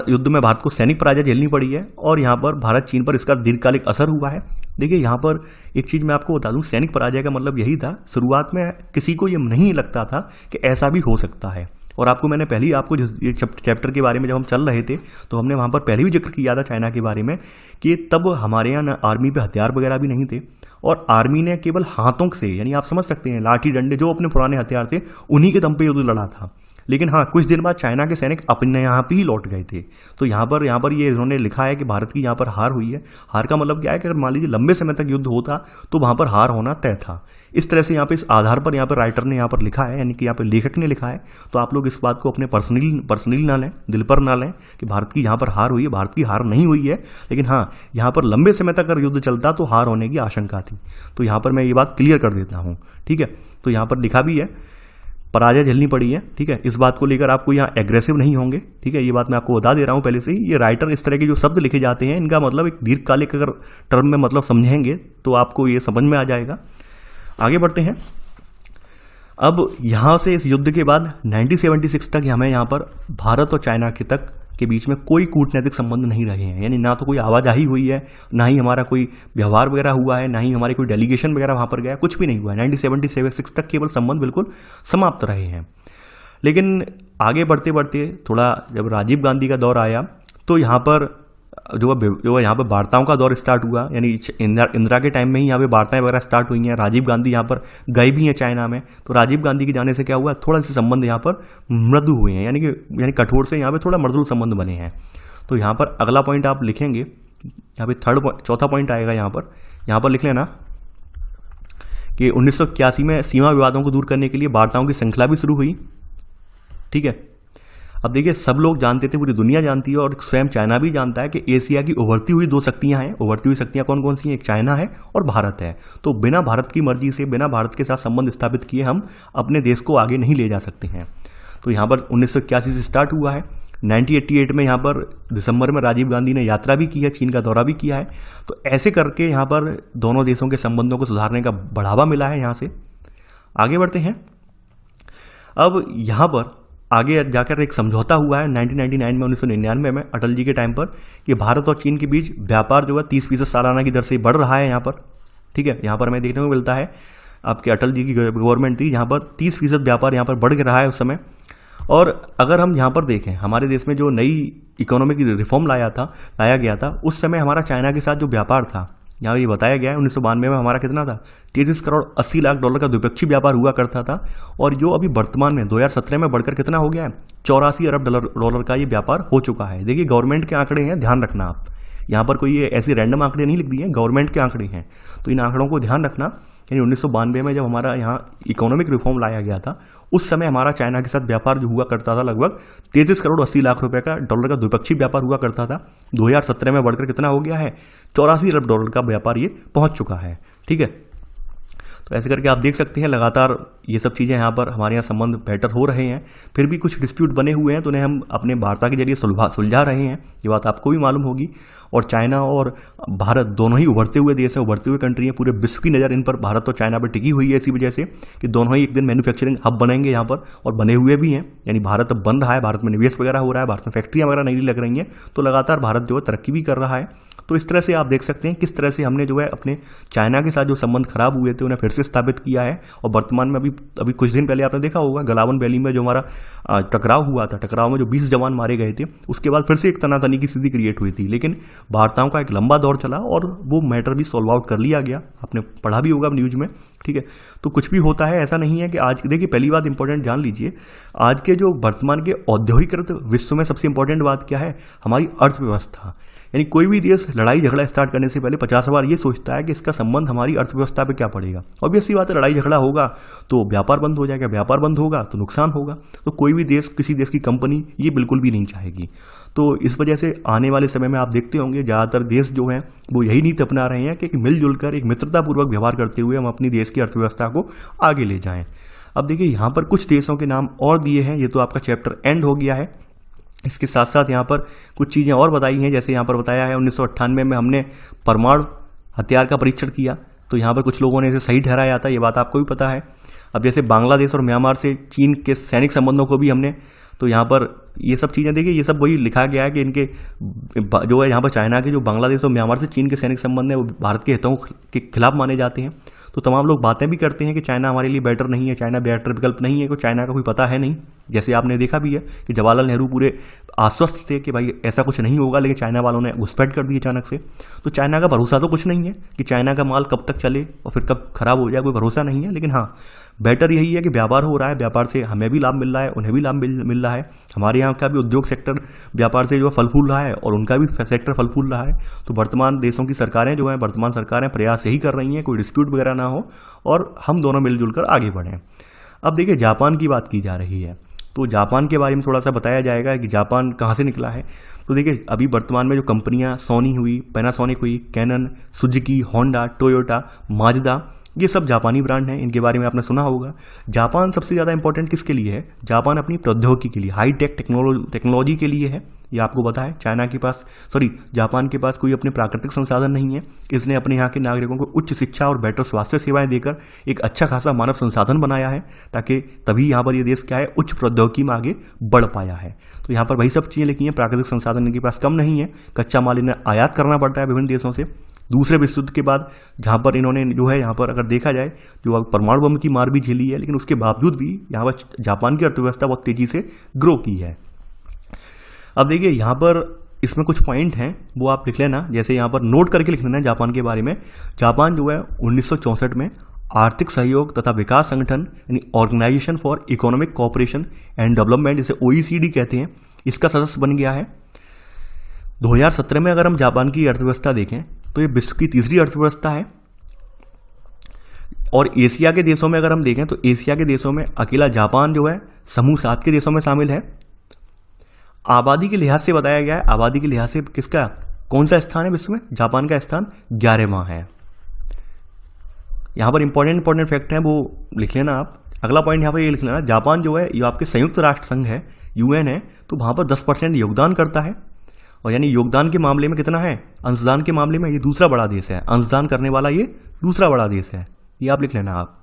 युद्ध में भारत को सैनिक पराजय झेलनी पड़ी है और यहाँ पर भारत चीन पर इसका दीर्घकालिक असर हुआ है। देखिए यहाँ पर एक चीज़ मैं आपको बता दूं, सैनिक पराजय का मतलब यही था, शुरुआत में किसी को ये नहीं लगता था कि ऐसा भी हो सकता है। और आपको मैंने पहले ही आपको जिस ये चैप्टर के बारे में जब हम चल रहे थे तो हमने वहाँ पर पहले भी जिक्र किया था चाइना के बारे में कि तब हमारे यहाँ ना आर्मी पे हथियार वगैरह भी नहीं थे और आर्मी ने केवल हाथों से, यानी आप समझ सकते हैं लाठी डंडे जो अपने पुराने हथियार थे उन्हीं के दम पे युद्ध लड़ा था। लेकिन हाँ, कुछ दिन बाद चाइना के सैनिक अपने यहाँ पे ही लौट गए थे। तो यहाँ पर ये इन्होंने लिखा है कि भारत की यहाँ पर हार हुई है। हार का मतलब क्या है कि अगर मान लीजिए लंबे समय तक युद्ध होता तो वहाँ पर हार होना तय था। इस तरह से यहाँ पे इस आधार पर यहाँ पर राइटर ने यहाँ पर लिखा है, यानी कि यहाँ पर लेखक ने लिखा है। तो आप लोग इस बात को अपने पर्सनली ना लें, दिल पर ना लें कि भारत की यहाँ पर हार हुई है। भारत की हार नहीं हुई है, लेकिन हाँ यहाँ पर लंबे समय तक अगर युद्ध चलता तो हार होने की आशंका थी। तो यहाँ पर मैं ये बात क्लियर कर देता हूँ, ठीक है। तो यहाँ पर लिखा भी है पराजय झेलनी पड़ी है, ठीक है। इस बात को लेकर आपको यहाँ एग्रेसिव नहीं होंगे, ठीक है। ये बात मैं आपको बता दे रहा हूँ पहले से ही। ये राइटर इस तरह के जो शब्द लिखे जाते हैं इनका मतलब एक दीर्घकालिक अगर टर्म में मतलब समझेंगे तो आपको ये समझ में आ जाएगा। आगे बढ़ते हैं। अब यहाँ से इस युद्ध के बाद 1976 तक हमें यहाँ पर भारत और चाइना के बीच में कोई कूटनैतिक संबंध नहीं रहे हैं, यानी ना तो कोई आवाजाही हुई है, ना ही हमारा कोई व्यवहार वगैरह हुआ है, ना ही हमारे कोई डेलीगेशन वगैरह वहाँ पर गया, कुछ भी नहीं हुआ है। 1976 तक केवल संबंध बिल्कुल समाप्त रहे हैं। लेकिन आगे बढ़ते बढ़ते थोड़ा जब राजीव गांधी का दौर आया तो यहाँ पर जो यहाँ पर वार्ताओं का दौर स्टार्ट हुआ, यानी इंदिरा के टाइम में ही यहाँ पे वार्ताएं वगैरह स्टार्ट हुई हैं। राजीव गांधी यहाँ पर गए भी हैं चाइना में, तो राजीव गांधी के जाने से क्या हुआ, थोड़ा से संबंध यहाँ पर मृदु हुए हैं, यानी कठोर से यहाँ पे थोड़ा मृदु संबंध बने हैं। तो यहाँ पर अगला पॉइंट आप लिखेंगे, यहाँ पे चौथा पॉइंट आएगा। यहाँ पर लिख लेना कि 1981 में सीमा विवादों को दूर करने के लिए वार्ताओं की श्रृंखला भी शुरू हुई, ठीक है। अब देखिए सब लोग जानते थे, पूरी दुनिया जानती है और स्वयं चाइना भी जानता है कि एशिया की उभरती हुई दो शक्तियां हैं। उभरती हुई शक्तियां कौन कौन सी हैं? एक चाइना है और भारत है। तो बिना भारत की मर्जी से, बिना भारत के साथ संबंध स्थापित किए हम अपने देश को आगे नहीं ले जा सकते हैं। तो यहाँ पर 1981 से स्टार्ट हुआ है। 1988 में यहाँ पर दिसंबर में राजीव गांधी ने यात्रा भी की है, चीन का दौरा भी किया है। तो ऐसे करके यहाँ पर दोनों देशों के संबंधों को सुधारने का बढ़ावा मिला है। यहाँ से आगे बढ़ते हैं। अब यहाँ पर आगे जाकर एक समझौता हुआ है 1999 में, 1999 में अटल जी के टाइम पर, कि भारत और चीन के बीच व्यापार जो है 30% सालाना की दर से बढ़ रहा है यहाँ पर, ठीक है। यहाँ पर हमें देखने को मिलता है आपके अटल जी की गवर्नमेंट थी, यहाँ पर 30% व्यापार यहाँ पर बढ़ रहा है उस समय। और अगर हम यहाँ पर देखें, हमारे देश में जो नई इकोनॉमिक रिफॉर्म लाया गया था, उस समय हमारा चाइना के साथ जो व्यापार था, यहाँ ये बताया गया है 1992 में हमारा कितना था, 33 करोड़ 80 लाख डॉलर का द्विपक्षीय व्यापार हुआ करता था। और जो अभी वर्तमान में 2017 में बढ़कर कितना हो गया है, 84 अरब डॉलर का ये व्यापार हो चुका है। देखिए गवर्नमेंट के आंकड़े हैं, ध्यान रखना आप, यहाँ पर कोई ऐसे रैंडम आंकड़े नहीं लिख दिए हैं, गवर्नमेंट के आंकड़े हैं। तो इन आंकड़ों को ध्यान रखना। यानी 1992 में जब हमारा यहाँ इकोनॉमिक रिफॉर्म लाया गया था, उस समय हमारा चाइना के साथ व्यापार जो हुआ करता था लगभग 33 करोड़ 80 लाख रुपए का डॉलर का द्विपक्षीय व्यापार हुआ करता था। 2017 में बढ़कर कितना हो गया है, 84 अरब डॉलर का व्यापार ये पहुंच चुका है, ठीक है। तो ऐसे करके आप देख सकते हैं लगातार ये सब चीज़ें यहाँ पर हमारे यहाँ संबंध बेटर हो रहे हैं। फिर भी कुछ डिस्प्यूट बने हुए हैं तो उन्हें हम अपने वार्ता के जरिए सुलझा रहे हैं, ये बात आपको भी मालूम होगी। और चाइना और भारत दोनों ही उभरते हुए देश हैं, उभरते हुए कंट्री हैं, पूरे विश्व की नज़र इन पर भारत और चाइना पर टिकी हुई है इसी वजह से कि दोनों ही एक दिन मैन्युफैक्चरिंग हब बनेंगे यहाँ पर, और बने हुए भी हैं। यानी भारत अब बन रहा है, भारत में निवेश वगैरह हो रहा है, भारत में फैक्ट्रियाँ वगैरह नहीं लग रही हैं, तो लगातार भारत जो है तरक्की भी कर रहा है। तो इस तरह से आप देख सकते हैं किस तरह से हमने जो है अपने चाइना के साथ जो संबंध खराब हुए थे उन्हें फिर से स्थापित किया है। और वर्तमान में अभी कुछ दिन पहले आपने देखा होगा गलावन वैली में जो हमारा टकराव हुआ था, टकराव में जो 20 जवान मारे गए थे, उसके बाद फिर से एक तनातनी की स्थिति क्रिएट हुई थी। लेकिन वार्ताओं का एक लंबा दौर चला और वो मैटर भी सॉल्व आउट कर लिया गया, आपने पढ़ा भी होगा न्यूज में, ठीक है। तो कुछ भी होता है, ऐसा नहीं है कि आज देखिए पहली बात इंपॉर्टेंट जान लीजिए, आज के जो वर्तमान के औद्योगिकृत विश्व में सबसे इंपॉर्टेंट बात क्या है, हमारी अर्थव्यवस्था। यानी कोई भी देश लड़ाई झगड़ा स्टार्ट करने से पहले 50 बार ये सोचता है कि इसका संबंध हमारी अर्थव्यवस्था पे क्या पड़ेगा। ऑब्वियस सी बात है, लड़ाई झगड़ा होगा तो व्यापार बंद हो जाएगा, व्यापार बंद होगा तो नुकसान होगा। तो कोई भी देश, किसी देश की कंपनी ये बिल्कुल भी नहीं चाहेगी। तो इस वजह से आने वाले समय में आप देखते होंगे ज़्यादातर देश जो हैं वो यही नीति अपना रहे हैं कि मिलजुल कर एक मित्रतापूर्वक व्यवहार करते हुए हम अपनी देश की अर्थव्यवस्था को आगे ले जाएं। अब देखिए यहाँ पर कुछ देशों के नाम और दिए हैं, ये तो आपका चैप्टर एंड हो गया है। इसके साथ साथ यहाँ पर कुछ चीज़ें और बताई हैं, जैसे यहाँ पर बताया है 1998 में हमने परमाणु हथियार का परीक्षण किया, तो यहाँ पर कुछ लोगों ने इसे सही ठहराया था, ये बात आपको भी पता है। अब जैसे बांग्लादेश और म्यांमार से चीन के सैनिक संबंधों को भी हमने, तो यहाँ पर ये सब चीज़ें देखिए, ये सब वही लिखा गया है कि इनके जो है यहाँ पर चाइना के जो बांग्लादेश और म्यांमार से चीन के सैनिक संबंध है वो भारत के हितों के खिलाफ माने जाते हैं। तो तमाम लोग बातें भी करते हैं कि चाइना हमारे लिए बेटर नहीं है, चाइना बेटर विकल्प नहीं है, को चाइना का कोई पता है नहीं। जैसे आपने देखा भी है कि जवाहरलाल नेहरू पूरे आश्वस्त थे कि भाई ऐसा कुछ नहीं होगा, लेकिन चाइना वालों ने घुसपैठ कर दी अचानक से। तो चाइना का भरोसा तो कुछ नहीं है कि चाइना का माल कब तक चले और फिर कब खराब हो जाए, कोई भरोसा नहीं है। लेकिन हाँ, बेटर यही है कि व्यापार हो रहा है, व्यापार से हमें भी लाभ मिल रहा है, उन्हें भी लाभ मिल रहा है। हमारे यहाँ का भी उद्योग सेक्टर व्यापार से जो है फल फूल रहा है और उनका भी सेक्टर फल फूल रहा है। तो वर्तमान देशों की सरकारें जो हैं, वर्तमान सरकारें प्रयास यही कर रही हैं कोई डिस्प्यूट वगैरह ना हो और हम दोनों मिलजुल कर आगे बढ़ें। अब देखिए जापान की बात की जा रही है, तो जापान के बारे में थोड़ा सा बताया जाएगा कि जापान कहाँ से निकला है। तो देखिए अभी वर्तमान में जो कंपनियाँ सोनी हुई, पैनासोनिक हुई, Canon, Suzuki, Honda, Toyota, Mazda, ये सब जापानी ब्रांड हैं, इनके बारे में आपने सुना होगा। जापान सबसे ज़्यादा इंपॉर्टेंट किसके लिए है? जापान अपनी प्रौद्योगिकी के लिए, हाई टेक टेक्नोलॉजी के लिए है, ये आपको पता है। जापान के पास कोई अपने प्राकृतिक संसाधन नहीं है, इसने अपने यहाँ के नागरिकों को उच्च शिक्षा और बेटर स्वास्थ्य सेवाएं देकर एक अच्छा खासा मानव संसाधन बनाया है, ताकि तभी यहाँ पर ये देश क्या है, उच्च प्रौद्योगिकी में आगे बढ़ पाया है। तो यहाँ पर वही सब चीज़ें लिखी हैं, प्राकृतिक संसाधन इनके पास कम नहीं है, कच्चा माल इन्हें आयात करना पड़ता है विभिन्न देशों से। दूसरे विश्व युद्ध के बाद जहाँ पर इन्होंने जो है, यहाँ पर अगर देखा जाए जो परमाणु बम की मार भी झेली है, लेकिन उसके बावजूद भी यहाँ पर जापान की अर्थव्यवस्था बहुत तेजी से ग्रो की है। अब देखिए यहाँ पर इसमें कुछ पॉइंट हैं, वो आप लिख लेना, जैसे यहाँ पर नोट करके लिख लेना जापान के बारे में। जापान जो है 1964 में आर्थिक सहयोग तथा विकास संगठन यानी Organisation for Economic Cooperation and Development, जिसे OECD कहते हैं, इसका सदस्य बन गया है। 2017 में अगर हम जापान की अर्थव्यवस्था देखें तो ये विश्व की तीसरी अर्थव्यवस्था है। और एशिया के देशों में अगर हम देखें तो एशिया के देशों में अकेला जापान जो है समूह 7 के देशों में शामिल है। आबादी के लिहाज से बताया गया है, आबादी के लिहाज से किसका कौन सा स्थान है विश्व में? जापान का स्थान 11वां है। यहाँ पर इंपॉर्टेंट फैक्ट है, वो लिख लेना आप। अगला पॉइंट यहाँ पर ये लिख लेना, जापान जो है ये आपके संयुक्त राष्ट्र संघ है, UN है, तो वहाँ पर 10% योगदान करता है। और यानी योगदान के मामले में कितना है? अंशदान के मामले में ये दूसरा बड़ा देश है, अंशदान करने वाला ये दूसरा बड़ा देश है, ये आप लिख लेना आप।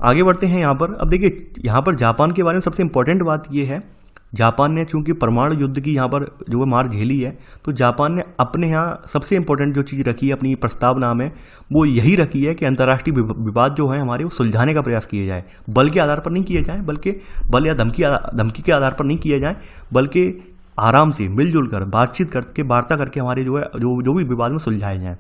आगे बढ़ते हैं यहाँ पर। अब देखिए यहाँ पर जापान के बारे में सबसे इंपॉर्टेंट बात ये है, जापान ने चूंकि परमाणु युद्ध की यहाँ पर जो है मार झेली है, तो जापान ने अपने यहाँ सबसे इंपॉर्टेंट जो चीज़ रखी है अपनी प्रस्तावना में, वो यही रखी है कि अंतर्राष्ट्रीय विवाद जो है हमारे, वो सुलझाने का प्रयास किए जाए, बल के आधार पर नहीं किए जाए, बल्कि बल या धमकी के आधार पर नहीं किए जाए, बल्कि आराम से मिलजुल कर बातचीत करके, वार्ता करके हमारे जो है जो भी विवाद में सुलझाए जाएँ।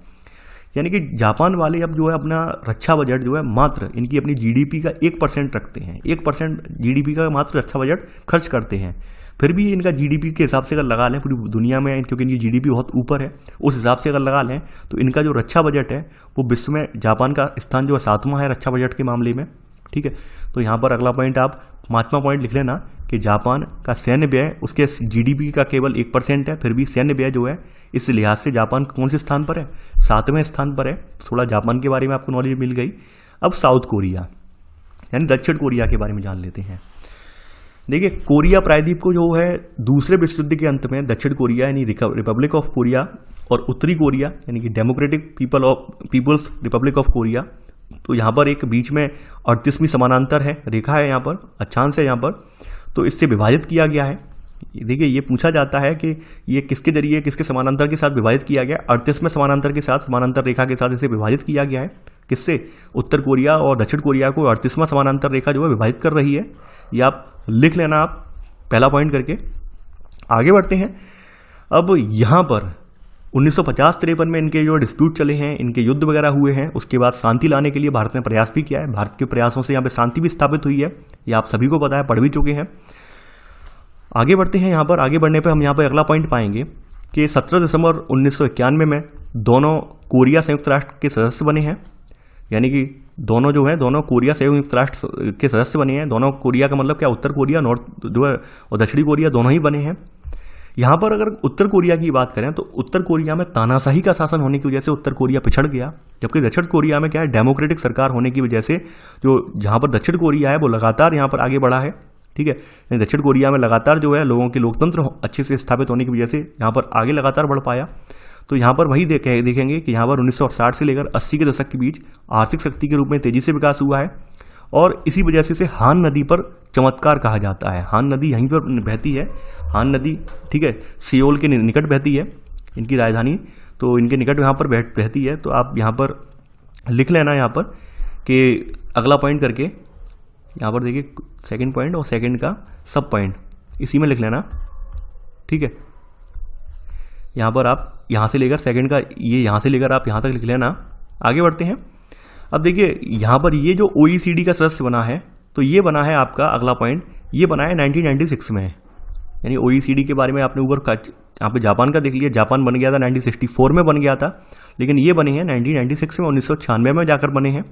यानी कि जापान वाले अब जो है अपना रक्षा बजट जो है मात्र इनकी अपनी GDP का 1% रखते हैं, 1% GDP का मात्र रक्षा बजट खर्च करते हैं। फिर भी इनका GDP के हिसाब से अगर लगा लें पूरी दुनिया में, क्योंकि इनकी GDP बहुत ऊपर है, उस हिसाब से अगर लगा लें तो इनका जो रक्षा बजट है वो विश्व में जापान का स्थान जो है 7वां है रक्षा बजट के मामले में, ठीक है। तो यहाँ पर अगला पॉइंट आप 5वां पॉइंट लिख लेना कि जापान का सैन्य व्यय उसके GDP का केवल 1% है, फिर भी सैन्य व्यय जो है इस लिहाज से जापान कौन से स्थान पर है? 7वें स्थान पर है। थोड़ा जापान के बारे में आपको नॉलेज मिल गई। अब साउथ कोरिया यानी दक्षिण कोरिया के बारे में जान लेते हैं। देखिए, कोरिया प्रायद्वीप को जो है दूसरे विश्व युद्ध के अंत में दक्षिण कोरिया यानी रिपब्लिक ऑफ कोरिया और उत्तरी कोरिया यानी कि Democratic People's Republic of Korea, तो यहाँ पर एक बीच में 38वीं समानांतर है रेखा है, यहाँ पर अक्षांश है यहाँ पर, तो इससे विभाजित किया गया है। देखिए, ये पूछा जाता है कि ये किसके जरिए किसके समानांतर के साथ विभाजित किया गया। 38वें समानांतर के साथ, समानांतर रेखा के साथ इसे विभाजित किया गया है। किससे? उत्तर कोरिया और दक्षिण कोरिया को 38वां समानांतर रेखा जो है विभाजित कर रही है। ये आप लिख लेना, आप पहला पॉइंट करके आगे बढ़ते हैं। अब यहाँ पर 1950-53 में इनके जो डिस्प्यूट चले हैं, इनके युद्ध वगैरह हुए हैं, उसके बाद शांति लाने के लिए भारत ने प्रयास भी किया है। भारत के प्रयासों से यहाँ पे शांति भी स्थापित हुई है, ये आप सभी को पता है, पढ़ भी चुके हैं। आगे बढ़ते हैं। यहाँ पर आगे बढ़ने पे हम यहाँ पर अगला पॉइंट पाएंगे कि 17 दिसंबर 1991 में दोनों कोरिया संयुक्त राष्ट्र के सदस्य बने हैं, यानी कि दोनों जो है दोनों कोरिया संयुक्त राष्ट्र के सदस्य बने हैं। दोनों कोरिया का मतलब क्या, उत्तर कोरिया नॉर्थ जो है और दक्षिणी कोरिया दोनों ही बने हैं। यहाँ पर अगर उत्तर कोरिया की बात करें तो उत्तर कोरिया में तानाशाही का शासन होने की वजह से उत्तर कोरिया पिछड़ गया, जबकि दक्षिण कोरिया में क्या है, डेमोक्रेटिक सरकार होने की वजह से जो जहाँ पर दक्षिण कोरिया है वो लगातार यहाँ पर आगे बढ़ा है। ठीक है, दक्षिण कोरिया में लगातार जो है लोगों के लोकतंत्र अच्छे से स्थापित होने की वजह से यहाँ पर आगे लगातार बढ़ पाया। तो यहाँ पर वही देखेंगे कि यहाँ पर 1960 से लेकर 80 के दशक के बीच आर्थिक शक्ति के रूप में तेजी से विकास हुआ है, और इसी वजह से इसे हान नदी पर चमत्कार कहा जाता है। हान नदी यहीं पर बहती है, हान नदी, ठीक है, सियोल के निकट बहती है इनकी राजधानी, तो इनके निकट यहाँ पर बहती है। तो आप यहाँ पर लिख लेना यहाँ पर कि अगला पॉइंट करके यहाँ पर देखिए सेकंड पॉइंट और सेकंड का सब पॉइंट इसी में लिख लेना। ठीक है, यहाँ पर आप यहाँ से लेकर सेकंड का ये यहाँ से लेकर आप यहाँ तक लिख लेना। आगे बढ़ते हैं। अब देखिए, यहाँ पर ये जो OECD का सदस्य बना है, तो ये बना है आपका अगला पॉइंट, ये बना है 1996 में, यानी OECD के बारे में आपने ऊपर यहाँ पे जापान का देख लिया, जापान बन गया था 1964 में बन गया था, लेकिन ये बने हैं 1996 में, 1996 में जाकर बने हैं।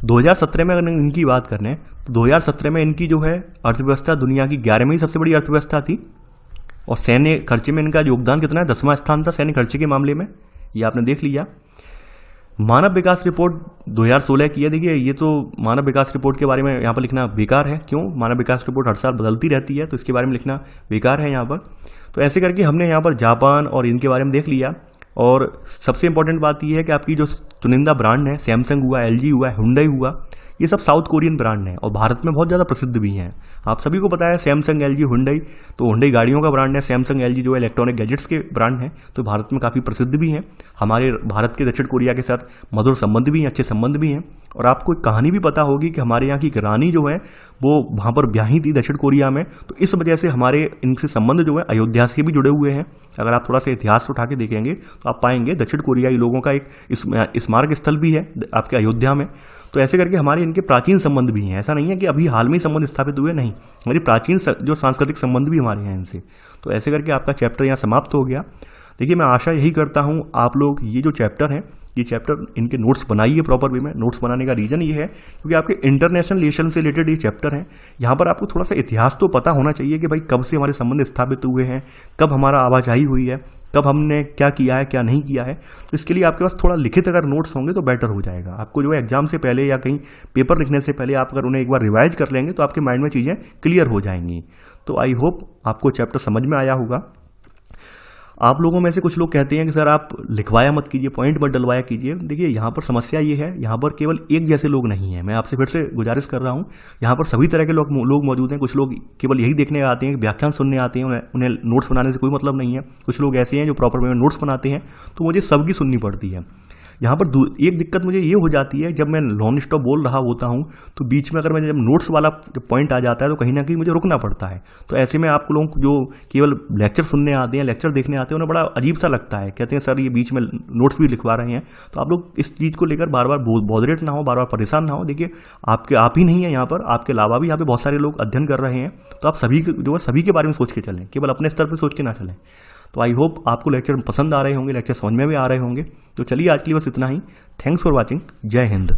2017 में अगर इनकी बात करें तो 2017 में इनकी जो है अर्थव्यवस्था दुनिया की 11वीं सबसे बड़ी अर्थव्यवस्था थी, और सैन्य खर्चे में इनका योगदान कितना है, 10वां स्थान था सैन्य खर्चे के मामले में, ये आपने देख लिया। मानव विकास रिपोर्ट 2016 की है। देखिए, ये तो मानव विकास रिपोर्ट के बारे में यहाँ पर लिखना बेकार है। क्यों? मानव विकास रिपोर्ट हर साल बदलती रहती है, तो इसके बारे में लिखना बेकार है यहाँ पर। तो ऐसे करके हमने यहाँ पर जापान और इनके बारे में देख लिया। और सबसे इंपॉर्टेंट बात यह है कि आपकी जो चुनिंदा ब्रांड है, सैमसंग हुआ, LG हुआ, हुंडई हुआ, ये सब साउथ कोरियन ब्रांड हैं और भारत में बहुत ज़्यादा प्रसिद्ध भी हैं। आप सभी को पता है सैमसंग, LG, हुंडई, तो हुंडई गाड़ियों का ब्रांड है, सैमसंग, LG जो है इलेक्ट्रॉनिक गैजेट्स के ब्रांड हैं, तो भारत में काफ़ी प्रसिद्ध भी हैं। हमारे भारत के दक्षिण कोरिया के साथ मधुर संबंध भी हैं, अच्छे संबंध भी हैं। और आपको एक कहानी भी पता होगी कि हमारे यहाँ की एक रानी जो है वो वहाँ पर ब्याही थी दक्षिण कोरिया में, तो इस वजह से हमारे इनसे संबंध जो है अयोध्या से भी जुड़े हुए हैं। अगर आप थोड़ा सा इतिहास उठा के देखेंगे तो आप पाएंगे दक्षिण कोरियाई लोगों का एक स्मारक स्थल भी है आपके अयोध्या में। तो ऐसे करके हमारे इनके प्राचीन संबंध भी हैं, ऐसा नहीं है कि अभी हाल में ही संबंध स्थापित हुए, नहीं, हमारी प्राचीन जो सांस्कृतिक संबंध भी हमारे हैं इनसे। तो ऐसे करके आपका चैप्टर यहाँ समाप्त हो गया। देखिए, मैं आशा यही करता हूँ आप लोग ये जो चैप्टर है, ये चैप्टर इनके नोट्स बनाइए प्रॉपर वे में। नोट्स बनाने का रीज़न ये है क्योंकि आपके इंटरनेशनल रिलेशन से रिलेटेड ये चैप्टर है। यहाँ पर आपको थोड़ा सा इतिहास तो पता होना चाहिए कि भाई कब से हमारे संबंध स्थापित हुए हैं, कब हमारा आवाजाही हुई है, कब हमने क्या किया है, क्या नहीं किया है। तो इसके लिए आपके पास थोड़ा लिखित अगर नोट्स होंगे तो बेटर हो जाएगा। आपको जो है एग्जाम से पहले या कहीं पेपर लिखने से पहले आप अगर उन्हें एक बार रिवाइज कर लेंगे तो आपके माइंड में चीज़ें क्लियर हो जाएंगी। तो आई होप आपको चैप्टर समझ में आया होगा। आप लोगों में से कुछ लोग कहते हैं कि सर आप लिखवाया मत कीजिए, पॉइंट मत डलवाया कीजिए। देखिए, यहाँ पर समस्या ये है, यहाँ पर केवल एक जैसे लोग नहीं हैं। मैं आपसे फिर से गुजारिश कर रहा हूँ, यहाँ पर सभी तरह के लोग मौजूद हैं। कुछ लोग केवल यही देखने आते हैं, व्याख्यान सुनने आते हैं, उन्हें नोट्स बनाने से कोई मतलब नहीं है। कुछ लोग ऐसे हैं जो प्रॉपर वे में नोट्स बनाते हैं, तो मुझे सबकी सुननी पड़ती है। यहाँ पर एक दिक्कत मुझे ये हो जाती है, जब मैं नॉन स्टॉप बोल रहा होता हूँ तो बीच में अगर मैं जब नोट्स वाला जब पॉइंट आ जाता है तो कहीं ना कहीं मुझे रुकना पड़ता है। तो ऐसे में आप लोग जो केवल लेक्चर सुनने आते हैं, लेक्चर देखने आते हैं, उन्हें बड़ा अजीब सा लगता है, कहते हैं सर ये बीच में नोट्स भी लिखवा रहे हैं। तो आप लोग इस चीज़ को लेकर बार बार बॉदरेट ना हो, बार बार परेशान ना हो। देखिए, आप ही नहीं है यहाँ पर, आपके अलावा भी यहाँ पे बहुत सारे लोग अध्ययन कर रहे हैं। तो आप सभी जो है सभी के बारे में सोच के चलें, केवल अपने स्तर पर सोच के ना चलें। तो आई होप आपको लेक्चर पसंद आ रहे होंगे, लेक्चर समझ में भी आ रहे होंगे। तो चलिए, आज के लिए बस इतना ही। Thanks for watching. जय हिंद।